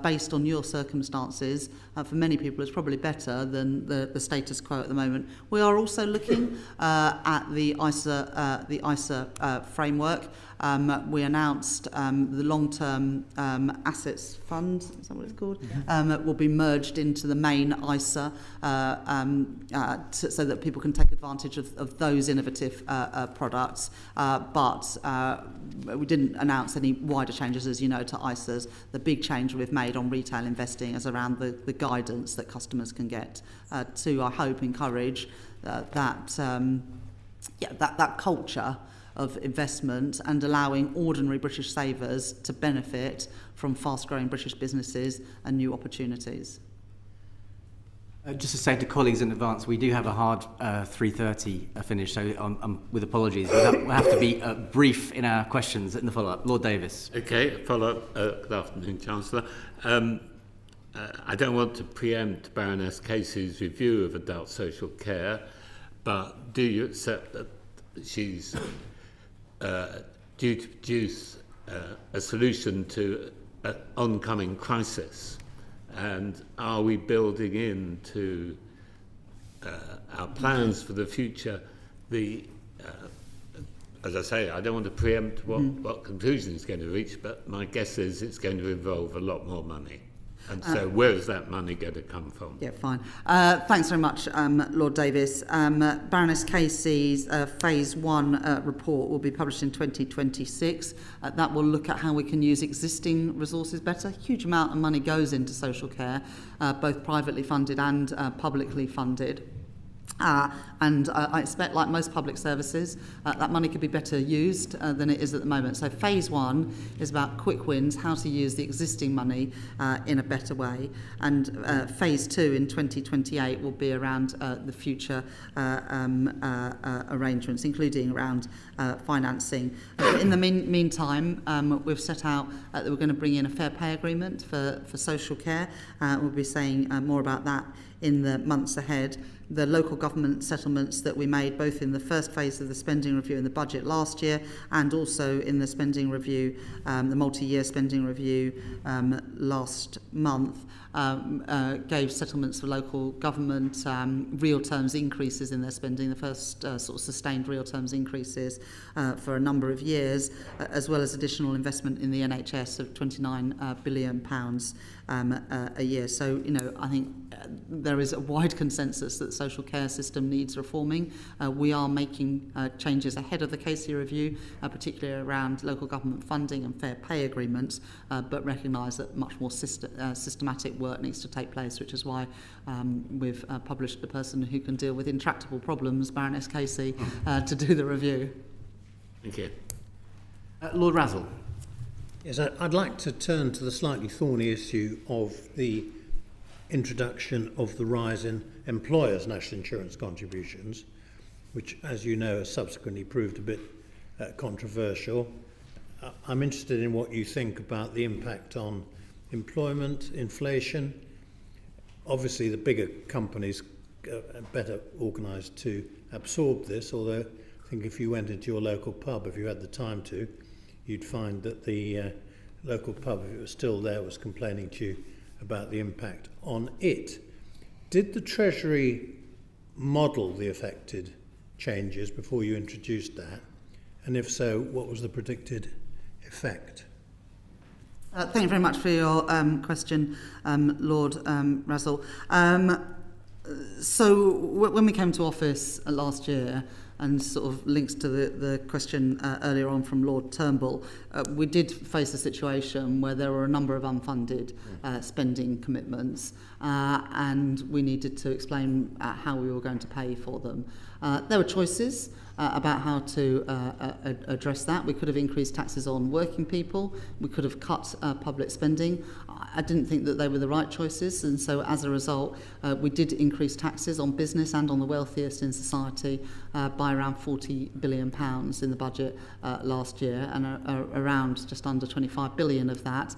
based on your circumstances, for many people is probably better than the status quo at the moment. We are also looking at the ISA framework. We announced the long-term assets fund, is that what it's called? Will be merged into the main ISA so that people can take advantage of those innovative products. But we didn't announce any wider changes, as you know, to ISAs. The big change we've made on retail investing is around the guidance that customers can get to, I hope, encourage that culture of investment and allowing ordinary British savers to benefit from fast-growing British businesses and new opportunities. Just to say to colleagues in advance, we do have a hard 3:30 finish, so with apologies, we'll have to be brief in our questions in the follow-up. Lord Davis. Okay, follow-up. Good afternoon, Chancellor. I don't want to preempt Baroness Casey's review of adult social care, but do you accept that she's due to produce a solution to oncoming crisis? And are we building into our plans for the future as I say, I don't want to preempt what conclusion it's going to reach, but my guess is it's going to involve a lot more money. And so where is that money going to come from? Yeah, fine. Thanks very much, Lord Davis. Baroness Casey's Phase 1 report will be published in 2026. That will look at how we can use existing resources better. A huge amount of money goes into social care, both privately funded and publicly funded. And I expect, like most public services, that money could be better used than it is at the moment. So Phase 1 is about quick wins, how to use the existing money in a better way. And Phase 2 in 2028 will be around the future arrangements, including around financing. In the meantime, we've set out that we're going to bring in a fair pay agreement for social care. We'll be saying more about that in the months ahead. The local government settlements that we made both in the first phase of the spending review in the budget last year and also in the spending review, the multi-year spending review last month, gave settlements for local government real terms increases in their spending, the first sort of sustained real terms increases for a number of years, as well as additional investment in the NHS of £29 billion a year. So, I think there is a wide consensus that the social care system needs reforming. We are making changes ahead of the Casey review, particularly around local government funding and fair pay agreements, but recognise that much more systematic work needs to take place, which is why we've published the person who can deal with intractable problems, Baroness Casey, to do the review. Thank you. Lord Razzle. Yes, I'd like to turn to the slightly thorny issue of the introduction of the rise in employers' national insurance contributions, which, as you know, has subsequently proved a bit controversial. I'm interested in what you think about the impact on employment, inflation. Obviously, the bigger companies are better organised to absorb this, although I think if you went into your local pub, if you had the time to, you'd find that the local pub, if it was still there, was complaining to you about the impact on it. Did the Treasury model the affected changes before you introduced that? And if so, what was the predicted effect? Thank you very much for your question, Lord Razzle. So when we came to office last year, and sort of links to the question earlier on from Lord Turnbull, we did face a situation where there were a number of unfunded spending commitments, and we needed to explain how we were going to pay for them. There were choices about how to address that. We could have increased taxes on working people. We could have cut public spending. I didn't think that they were the right choices, and so as a result, we did increase taxes on business and on the wealthiest in society by around £40 billion in the budget last year, and around just under 25 billion of that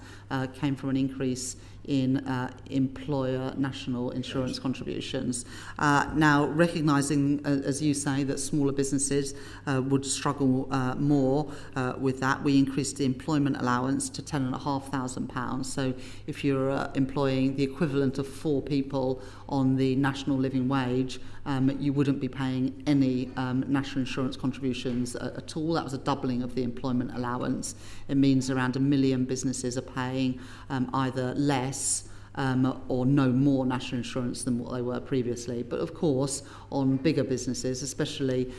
came from an increase in employer national insurance contributions. Now, recognising, as you say, that smaller businesses would struggle more with that, we increased the employment allowance to £10,500. So if you're employing the equivalent of 4 people on the national living wage, you wouldn't be paying any national insurance contributions at all. That was a doubling of the employment allowance. It means around 1 million businesses are paying either less or no more national insurance than what they were previously. But of course, on bigger businesses, especially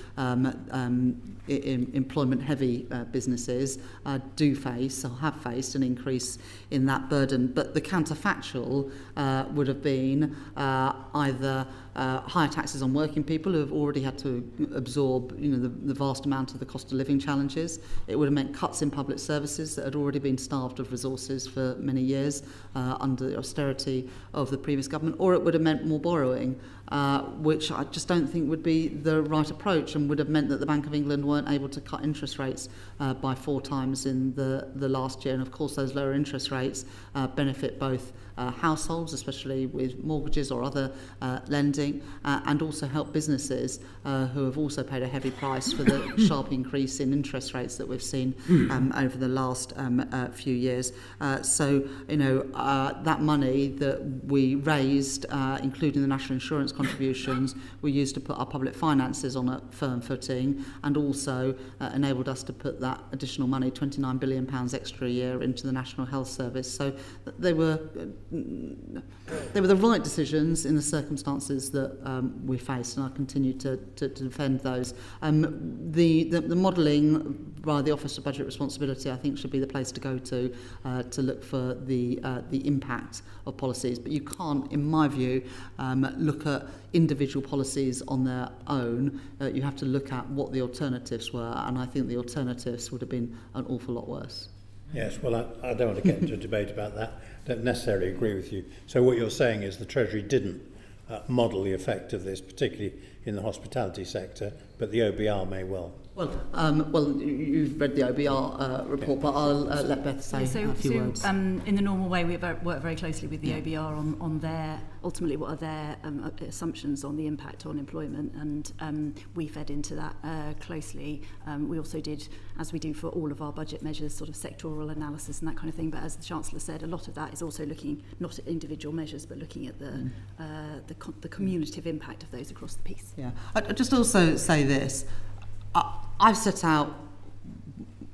employment-heavy businesses, do face or have faced an increase in that burden. But the counterfactual would have been either higher taxes on working people who have already had to absorb, the vast amount of the cost of living challenges. It would have meant cuts in public services that had already been starved of resources for many years under the austerity of the previous government, or it would have meant more borrowing, which I just don't think would be the right approach, and would have meant that the Bank of England weren't able to cut interest rates by 4 times in the last year. And of course, those lower interest rates benefit both households, especially with mortgages or other lending, and also help businesses who have also paid a heavy price for the sharp increase in interest rates that we've seen over the last few years. So, that money that we raised, including the national insurance contributions, we used to put our public finances on a firm footing, and also enabled us to put that additional money, £29 billion extra a year, into the National Health Service. So they were the right decisions in the circumstances that we faced, and I continue to defend those. The modelling by the Office of Budget Responsibility, I think, should be the place to go to look for the impact of policies. But you can't, in my view, look at individual policies on their own. You have to look at what the alternatives were, and I think the alternatives would have been an awful lot worse. Yes, well, I don't want to get into a debate about that. Don't necessarily agree with you. So what you're saying is the Treasury didn't model the effect of this, particularly in the hospitality sector, but the OBR may well. Well, you've read the OBR report, but I'll let Beth say a few words. In the normal way, we work very closely with the OBR on their, ultimately, what are their assumptions on the impact on employment, and we fed into that closely. We also did, as we do for all of our budget measures, sort of sectoral analysis and that kind of thing, but as the Chancellor said, a lot of that is also looking not at individual measures, but looking at the cumulative impact of those across the piece. Yeah, I'd just also say this. I've set out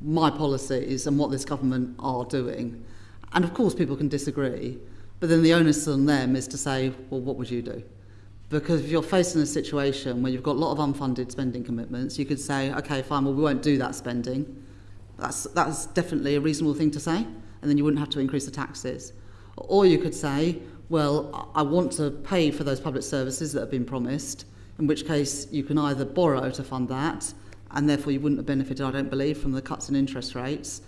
my policies and what this government are doing. And of course people can disagree, but then the onus on them is to say, well, what would you do? Because if you're facing a situation where you've got a lot of unfunded spending commitments, you could say, okay, fine, well, we won't do that spending. That's definitely a reasonable thing to say, and then you wouldn't have to increase the taxes. Or you could say, well, I want to pay for those public services that have been promised, in which case you can either borrow to fund that, and therefore you wouldn't have benefited, I don't believe, from the cuts in interest rates,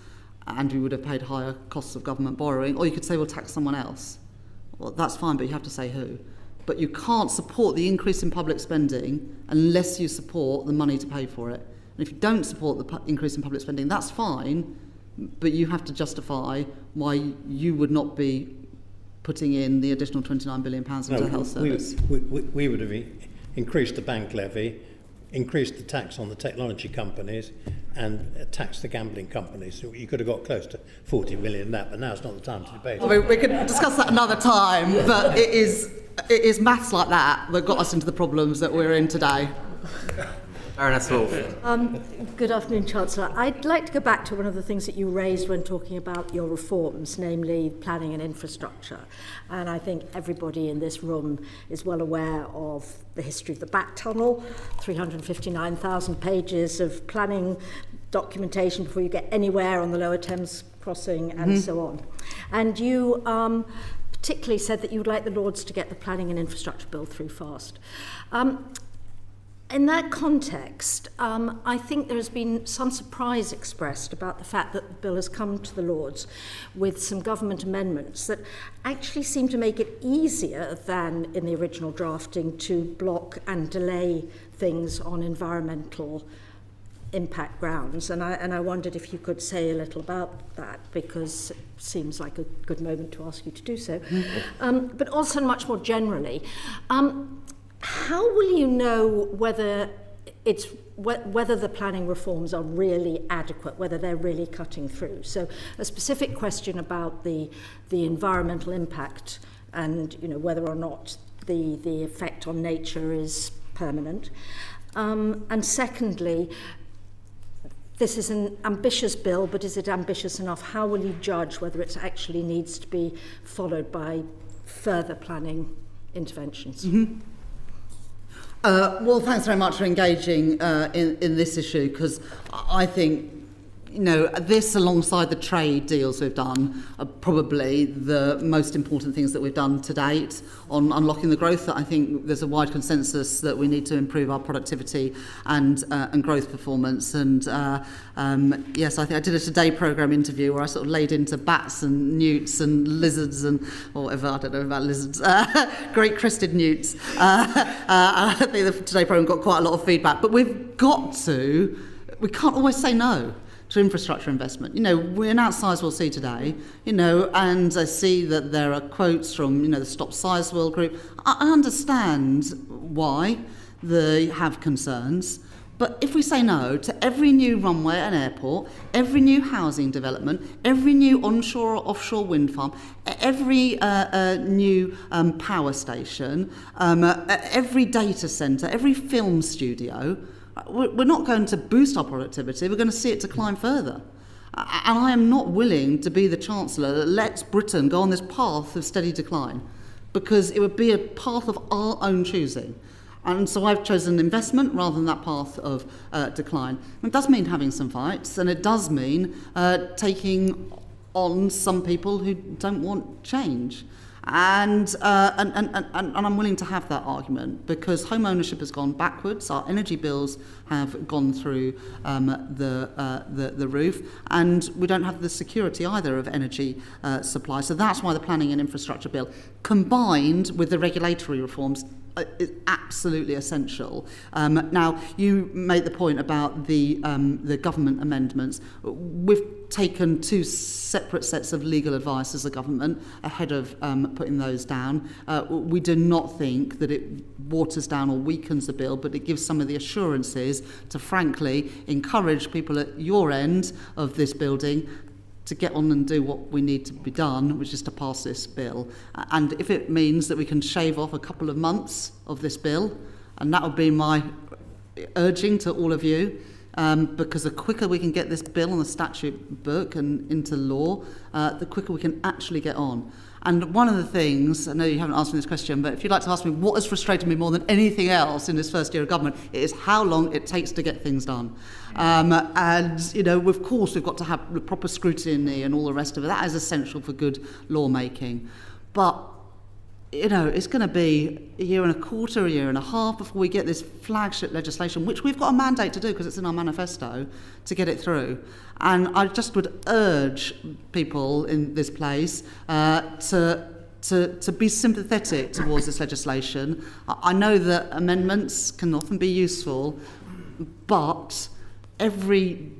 and we would have paid higher costs of government borrowing. Or you could say, well, tax someone else. Well, that's fine, but you have to say who. But you can't support the increase in public spending unless you support the money to pay for it. And if you don't support the increase in public spending, that's fine, but you have to justify why you would not be putting in the additional £29 billion into the health service. We would have increased the bank levy, increased the tax on the technology companies, and taxed the gambling companies. So you could have got close to 40 million in that, but now it's not the time to debate. We could discuss that another time, but it is maths like that got us into the problems that we're in today. Baroness Wolf. Good afternoon, Chancellor. I'd like to go back to one of the things that you raised when talking about your reforms, namely planning and infrastructure. And I think everybody in this room is well aware of the history of the Back Tunnel, 359,000 pages of planning documentation before you get anywhere on the Lower Thames crossing and so on. And you particularly said that you would like the Lords to get the planning and infrastructure bill through fast. In that context, I think there has been some surprise expressed about the fact that the bill has come to the Lords with some government amendments that actually seem to make it easier than in the original drafting to block and delay things on environmental impact grounds. And I wondered if you could say a little about that, because it seems like a good moment to ask you to do so. But also much more generally, how will you know whether the planning reforms are really adequate, whether they're really cutting through? So a specific question about the environmental impact and whether or not the effect on nature is permanent. And secondly, this is an ambitious bill, but is it ambitious enough? How will you judge whether it actually needs to be followed by further planning interventions? Well, thanks very much for engaging in this issue, because I think this, alongside the trade deals we've done, are probably the most important things that we've done to date on unlocking the growth. That I think there's a wide consensus that we need to improve our productivity and growth performance. And yes, I think I did a Today programme interview where I sort of laid into bats and newts and lizards and whatever, I don't know about lizards, great crested newts. I think the Today programme got quite a lot of feedback, but we can't always say no. to infrastructure investment. You know, we announced Sizewell C today, you know, and I see that there are quotes from, you know, the Stop Sizewell group. I understand why they have concerns, but if we say no to every new runway and airport, every new housing development, every new onshore or offshore wind farm, every new power station, every data centre, every film studio, we're not going to boost our productivity, we're going to see it decline further. And I am not willing to be the Chancellor that lets Britain go on this path of steady decline, because it would be a path of our own choosing. And so I've chosen investment rather than that path of decline. It does mean having some fights, and it does mean taking on some people who don't want change. And I'm willing to have that argument, because home ownership has gone backwards, our energy bills have gone through the roof, and we don't have the security either of energy supply. So that's why the Planning and Infrastructure Bill, combined with the regulatory reforms, is absolutely essential. Now, you made the point about the government amendments. We've taken two separate sets of legal advice as a government ahead of putting those down. We do not think that it waters down or weakens the bill, but it gives some of the assurances to, frankly, encourage people at your end of this building to get on and do what we need to be done, which is to pass this bill. And if it means that we can shave off a couple of months of this bill, and that would be my urging to all of you, because the quicker we can get this bill on the statute book and into law, the quicker we can actually get on. And one of the things, I know you haven't asked me this question, but if you'd like to ask me what has frustrated me more than anything else in this first year of government, it is how long it takes to get things done. And, you know, of course, we've got to have the proper scrutiny and all the rest of it. That is essential for good lawmaking. But, you know, it's going to be a year and a quarter, a year and a half before we get this flagship legislation, which we've got a mandate to do because it's in our manifesto, to get it through. And I just would urge people in this place to be sympathetic towards this legislation. I know that amendments can often be useful, but every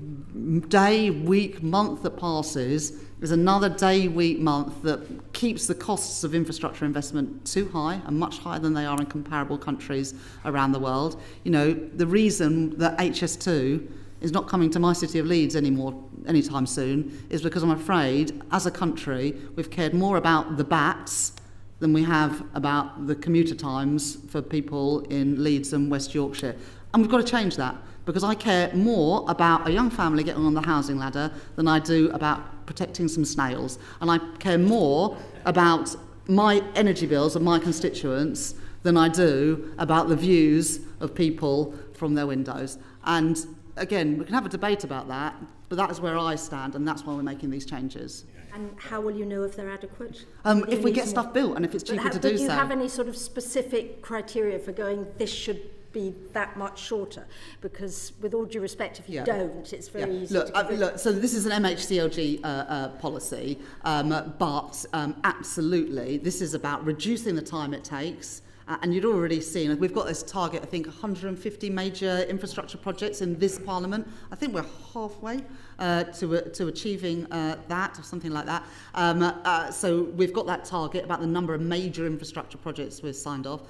day, week, month that passes is another day, week, month that keeps the costs of infrastructure investment too high and much higher than they are in comparable countries around the world. You know, the reason that HS2 is not coming to my city of Leeds anytime soon is because I'm afraid, as a country, we've cared more about the bats than we have about the commuter times for people in Leeds and West Yorkshire. And we've got to change that, because I care more about a young family getting on the housing ladder than I do about protecting some snails. And I care more about my energy bills and my constituents than I do about the views of people from their windows. And again, we can have a debate about that, but that is where I stand, and that's why we're making these changes. And how will you know if they're adequate? If we get stuff built and if it's cheaper to do so. Do you have any sort of specific criteria for going, this should be that much shorter? Because with all due respect, if you don't, it's very easy to look, so this is an MHCLG policy, but absolutely, this is about reducing the time it takes. And you'd already seen, we've got this target, I think, 150 major infrastructure projects in this Parliament. I think we're halfway to achieving that, or something like that. So we've got that target about the number of major infrastructure projects we've signed off.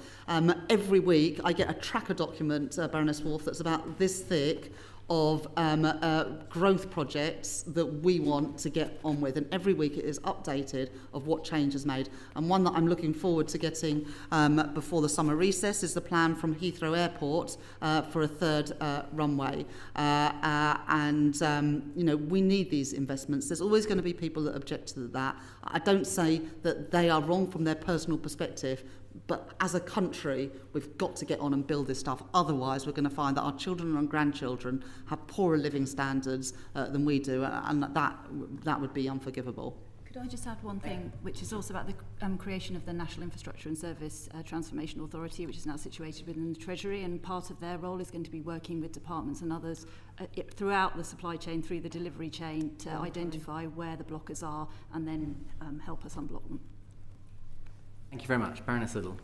Every week I get a tracker document, Baroness Wolf, that's about this thick, of growth projects that we want to get on with, and every week it is updated of what change is made. And one that I'm looking forward to getting before the summer recess is the plan from Heathrow Airport for a third runway. You know, we need these investments. There's always going to be people that object to that. I don't say that they are wrong from their personal perspective, but as a country, we've got to get on and build this stuff. Otherwise, we're going to find that our children and grandchildren have poorer living standards than we do, and that would be unforgivable. Could I just add one thing, which is also about the creation of the National Infrastructure and Service Transformation Authority, which is now situated within the Treasury, and part of their role is going to be working with departments and others throughout the supply chain, through the delivery chain, to identify where the blockers are and then help us unblock them. Thank you very much. Baroness Liddell.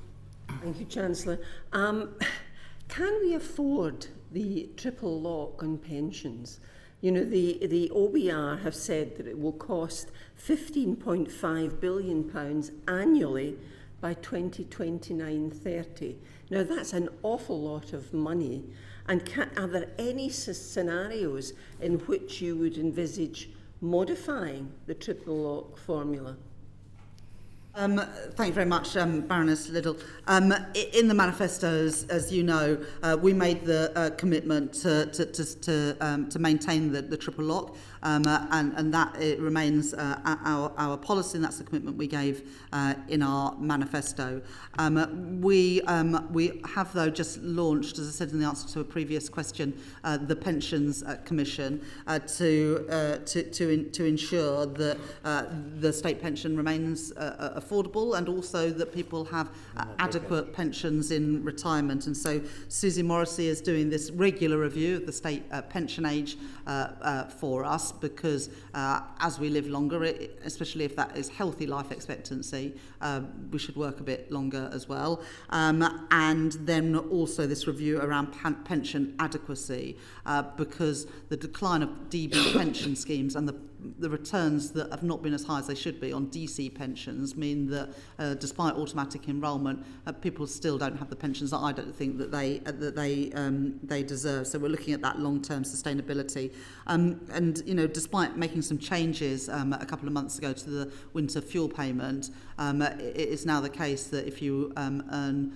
Thank you, Chancellor. Can we afford the triple lock on pensions? You know, the OBR have said that it will cost £15.5 billion annually by 2029-30. Now, that's an awful lot of money. And are there any scenarios in which you would envisage modifying the triple lock formula? Thank you very much, Baroness Liddell. In the manifestos, as you know, we made the commitment to maintain the triple lock, and that it remains our policy, and that's the commitment we gave in our manifesto. We have, though, just launched, as I said in the answer to a previous question, the Pensions Commission to ensure that the state pension remains affordable, and also that people have adequate pensions in retirement. And so Susie Morrissey is doing this regular review of the state pension age for us, because as we live longer, especially if that is healthy life expectancy, we should work a bit longer as well. And then also this review around pension adequacy, because the decline of DB pension schemes and the returns that have not been as high as they should be on DC pensions mean that despite automatic enrolment, people still don't have the pensions that I don't think that they deserve. So we're looking at that long-term sustainability. And you know, despite making some changes a couple of months ago to the winter fuel payment, it is now the case that if you earn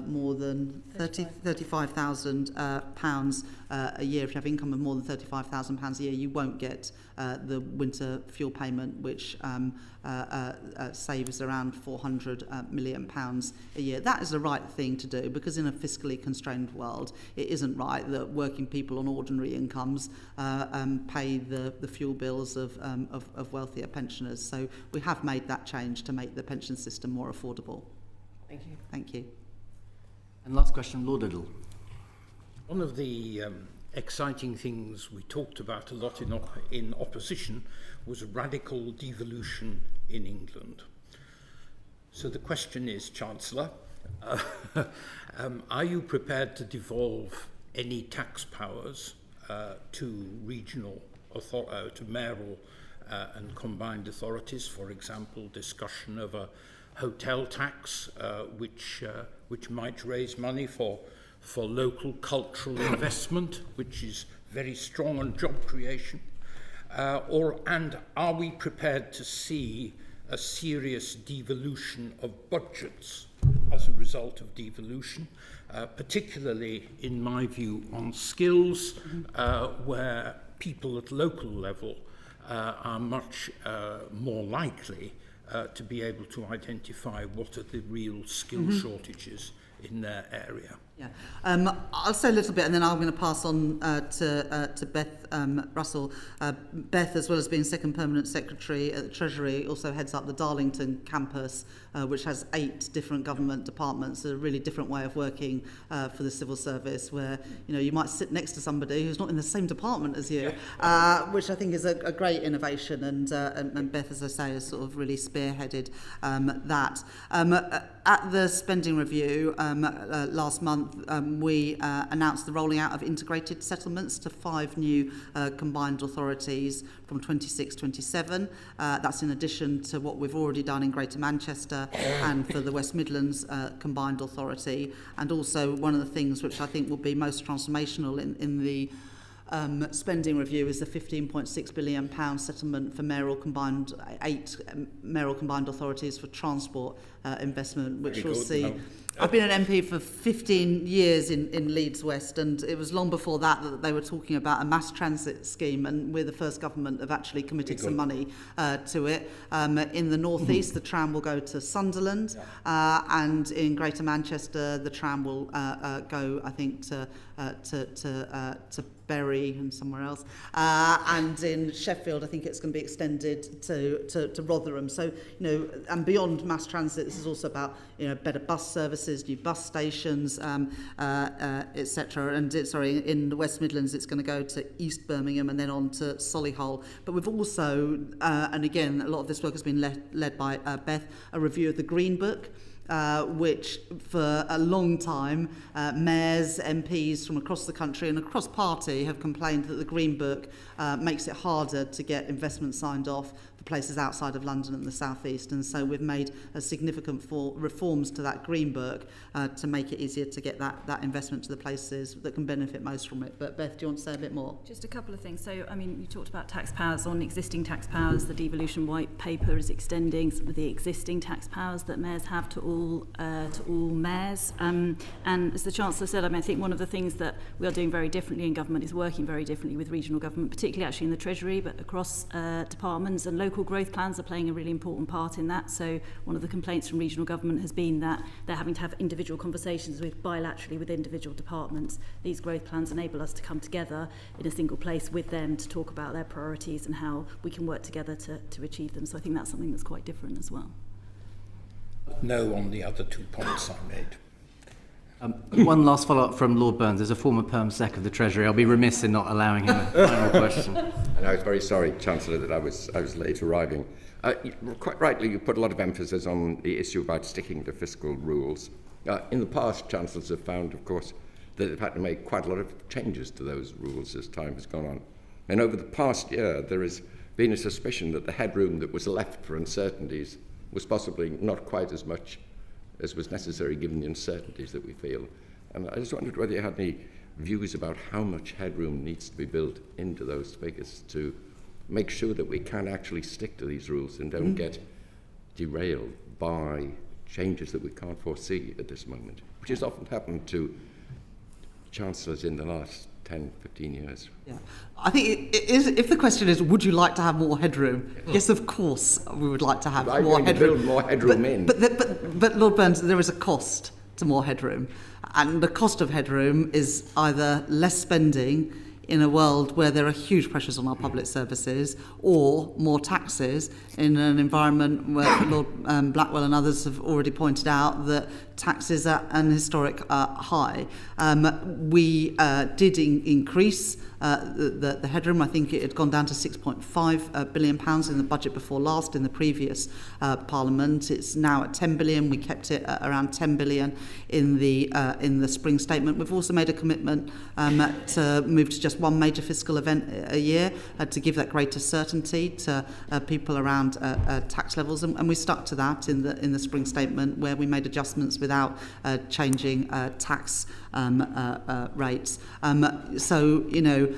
more than £35,000 a year, if you have income of more than £35,000 a year, you won't get the winter fuel payment, which saves around £400 million a year. That is the right thing to do, because in a fiscally constrained world, it isn't right that working people on ordinary incomes pay the fuel bills of wealthier pensioners. So we have made that change to make the pension system more affordable. Thank you. Thank you. And last question, Lord Liddell. One of the exciting things we talked about a lot in opposition was radical devolution in England. So the question is, Chancellor, are you prepared to devolve any tax powers to regional to mayoral and combined authorities? For example, discussion of a hotel tax, which might raise money for local cultural investment, which is very strong on job creation. And are we prepared to see a serious devolution of budgets as a result of devolution, particularly, in my view, on skills, where people at local level are much more likely to be able to identify what are the real skill shortages in their area. Yeah, I'll say a little bit, and then I'm going to pass on to Beth Russell. Beth, as well as being second permanent secretary at the Treasury, also heads up the Darlington campus, which has 8 different government departments. A really different way of working for the civil service, where you might sit next to somebody who's not in the same department as you, which I think is a great innovation. And Beth, as I say, has sort of really spearheaded that. At the spending review last month, we announced the rolling out of integrated settlements to 5 new combined authorities from 26-27. That's in addition to what we've already done in Greater Manchester and for the West Midlands combined authority. And also one of the things which I think will be most transformational in the spending review is the £15.6 billion settlement for 8 mayoral combined authorities for transport investment, which will see. I've been an MP for 15 years in Leeds West, and it was long before that they were talking about a mass transit scheme, and we're the first government that have actually committed some money to it. In the North East, the tram will go to Sunderland, and in Greater Manchester, the tram will go, I think, to Bury and somewhere else, and in Sheffield I think it's going to be extended to Rotherham. So and beyond mass transit, this is also about better bus services, new bus stations, etc. And in the West Midlands it's going to go to East Birmingham and then on to Solihull. But we've also and again a lot of this work has been led by Beth, a review of the Green Book. which for a long time mayors, MPs from across the country and across party have complained that the Green Book makes it harder to get investment signed off for places outside of London and the South East. And so we've made a significant reforms to that Green Book to make it easier to get that investment to the places that can benefit most from it. But Beth, do you want to say a bit more? Just a couple of things. So, I mean, you talked about tax powers on existing tax powers. The devolution white paper is extending some of the existing tax powers that mayors have to all mayors. And as the Chancellor said, I mean, I think one of the things that we are doing very differently in government is working very differently with regional government, particularly actually in the Treasury, but across departments, and local growth plans are playing a really important part in that. So one of the complaints from regional government has been that they're having to have individual conversations bilaterally with individual departments. These growth plans enable us to come together in a single place with them to talk about their priorities and how we can work together to achieve them. So I think that's something that's quite different as well. No on the other 2 points I made. One last follow-up from Lord Burns. As a former Perm Sec of the Treasury, I'll be remiss in not allowing him a final question. And I was very sorry, Chancellor, that I was late arriving. Quite rightly, you put a lot of emphasis on the issue about sticking to fiscal rules. In the past, Chancellors have found, of course, that they've had to make quite a lot of changes to those rules as time has gone on. And over the past year, there has been a suspicion that the headroom that was left for uncertainties was possibly not quite as much as was necessary given the uncertainties that we feel. And I just wondered whether you had any views about how much headroom needs to be built into those figures to make sure that we can actually stick to these rules and don't get derailed by changes that we can't foresee at this moment, which has often happened to chancellors in the last 10, 15 years. Yeah, I think it is, if the question is, would you like to have more headroom? Yes, of course, we would like to have more headroom. Build more headroom but Lord Burns, there is a cost to more headroom, and the cost of headroom is either less spending in a world where there are huge pressures on our public services, or more taxes in an environment where Lord Blackwell and others have already pointed out that taxes are an historic high. We did increase the headroom. I think it had gone down to £6.5 billion in the budget before last in the previous Parliament. It's now at 10 billion. We kept it at around 10 billion in the spring statement. We've also made a commitment to move to just one major fiscal event a year to give that greater certainty to people around tax levels, and we stuck to that in the spring statement, where we made adjustments without changing tax rates. So, you know,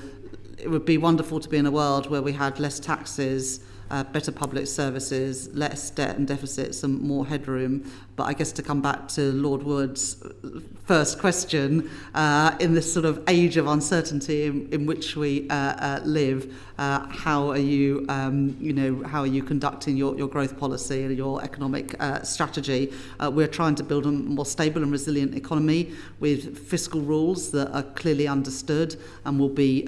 it would be wonderful to be in a world where we had less taxes, better public services, less debt and deficits, and more headroom. But I guess to come back to Lord Wood's first question, in this sort of age of uncertainty in which we live, how are you, how are you conducting your growth policy and your economic strategy? We're trying to build a more stable and resilient economy with fiscal rules that are clearly understood and will be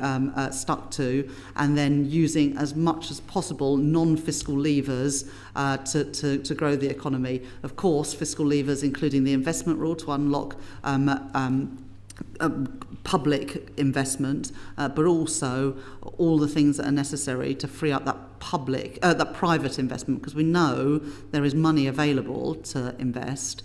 stuck to, and then using as much as possible non-fiscal levers to grow the economy. Of course, fiscal levers including the investment rule to unlock public investment, but also all the things that are necessary to free up that private investment, because we know there is money available to invest,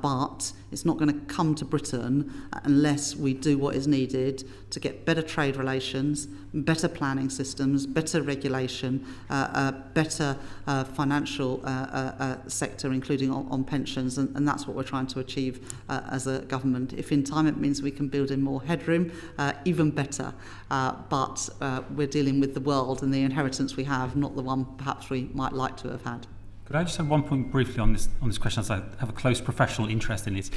but it's not going to come to Britain unless we do what is needed to get better trade relations, better planning systems, better regulation, better financial sector, including on pensions, and that's what we're trying to achieve as a government. If in time it means we can build in more headroom, even better. But we're dealing with the world and the inheritance we have, not the one perhaps we might like to have had. Could I just have one point briefly on this question, as I have a close professional interest in it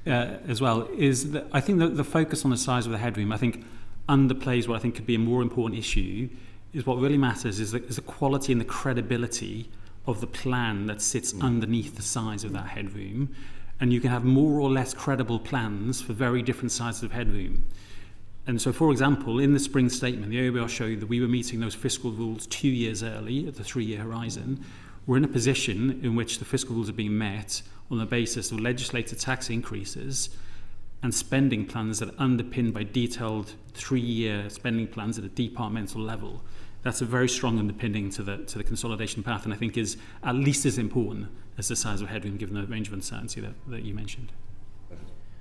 as well, is that I think that the focus on the size of the headroom, I think, underplays what I think could be a more important issue. Is what really matters is the quality and the credibility of the plan that sits underneath the size of that headroom. And you can have more or less credible plans for very different sizes of headroom. And so, for example, in the spring statement, the OBR showed that we were meeting those fiscal rules 2 years early at the 3-year horizon. We're in a position in which the fiscal rules are being met on the basis of legislated tax increases and spending plans that are underpinned by detailed 3-year spending plans at a departmental level. that's a very strong underpinning to the consolidation path, and I think is at least as important as the size of headroom, given the range of uncertainty that you mentioned.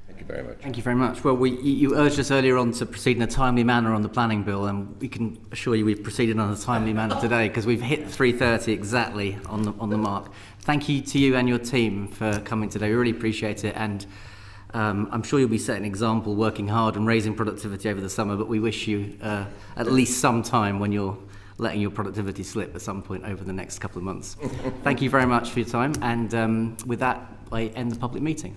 Thank you very much. Thank you very much. Well, you urged us earlier on to proceed in a timely manner on the planning bill, and we can assure you we've proceeded on a timely manner today because we've hit 3:30 exactly on the mark. Thank you to you and your team for coming today. We really appreciate it, and I'm sure you'll be setting an example, working hard and raising productivity over the summer, but we wish you at least some time when you're letting your productivity slip at some point over the next couple of months. Thank you very much for your time, and with that, I end the public meeting.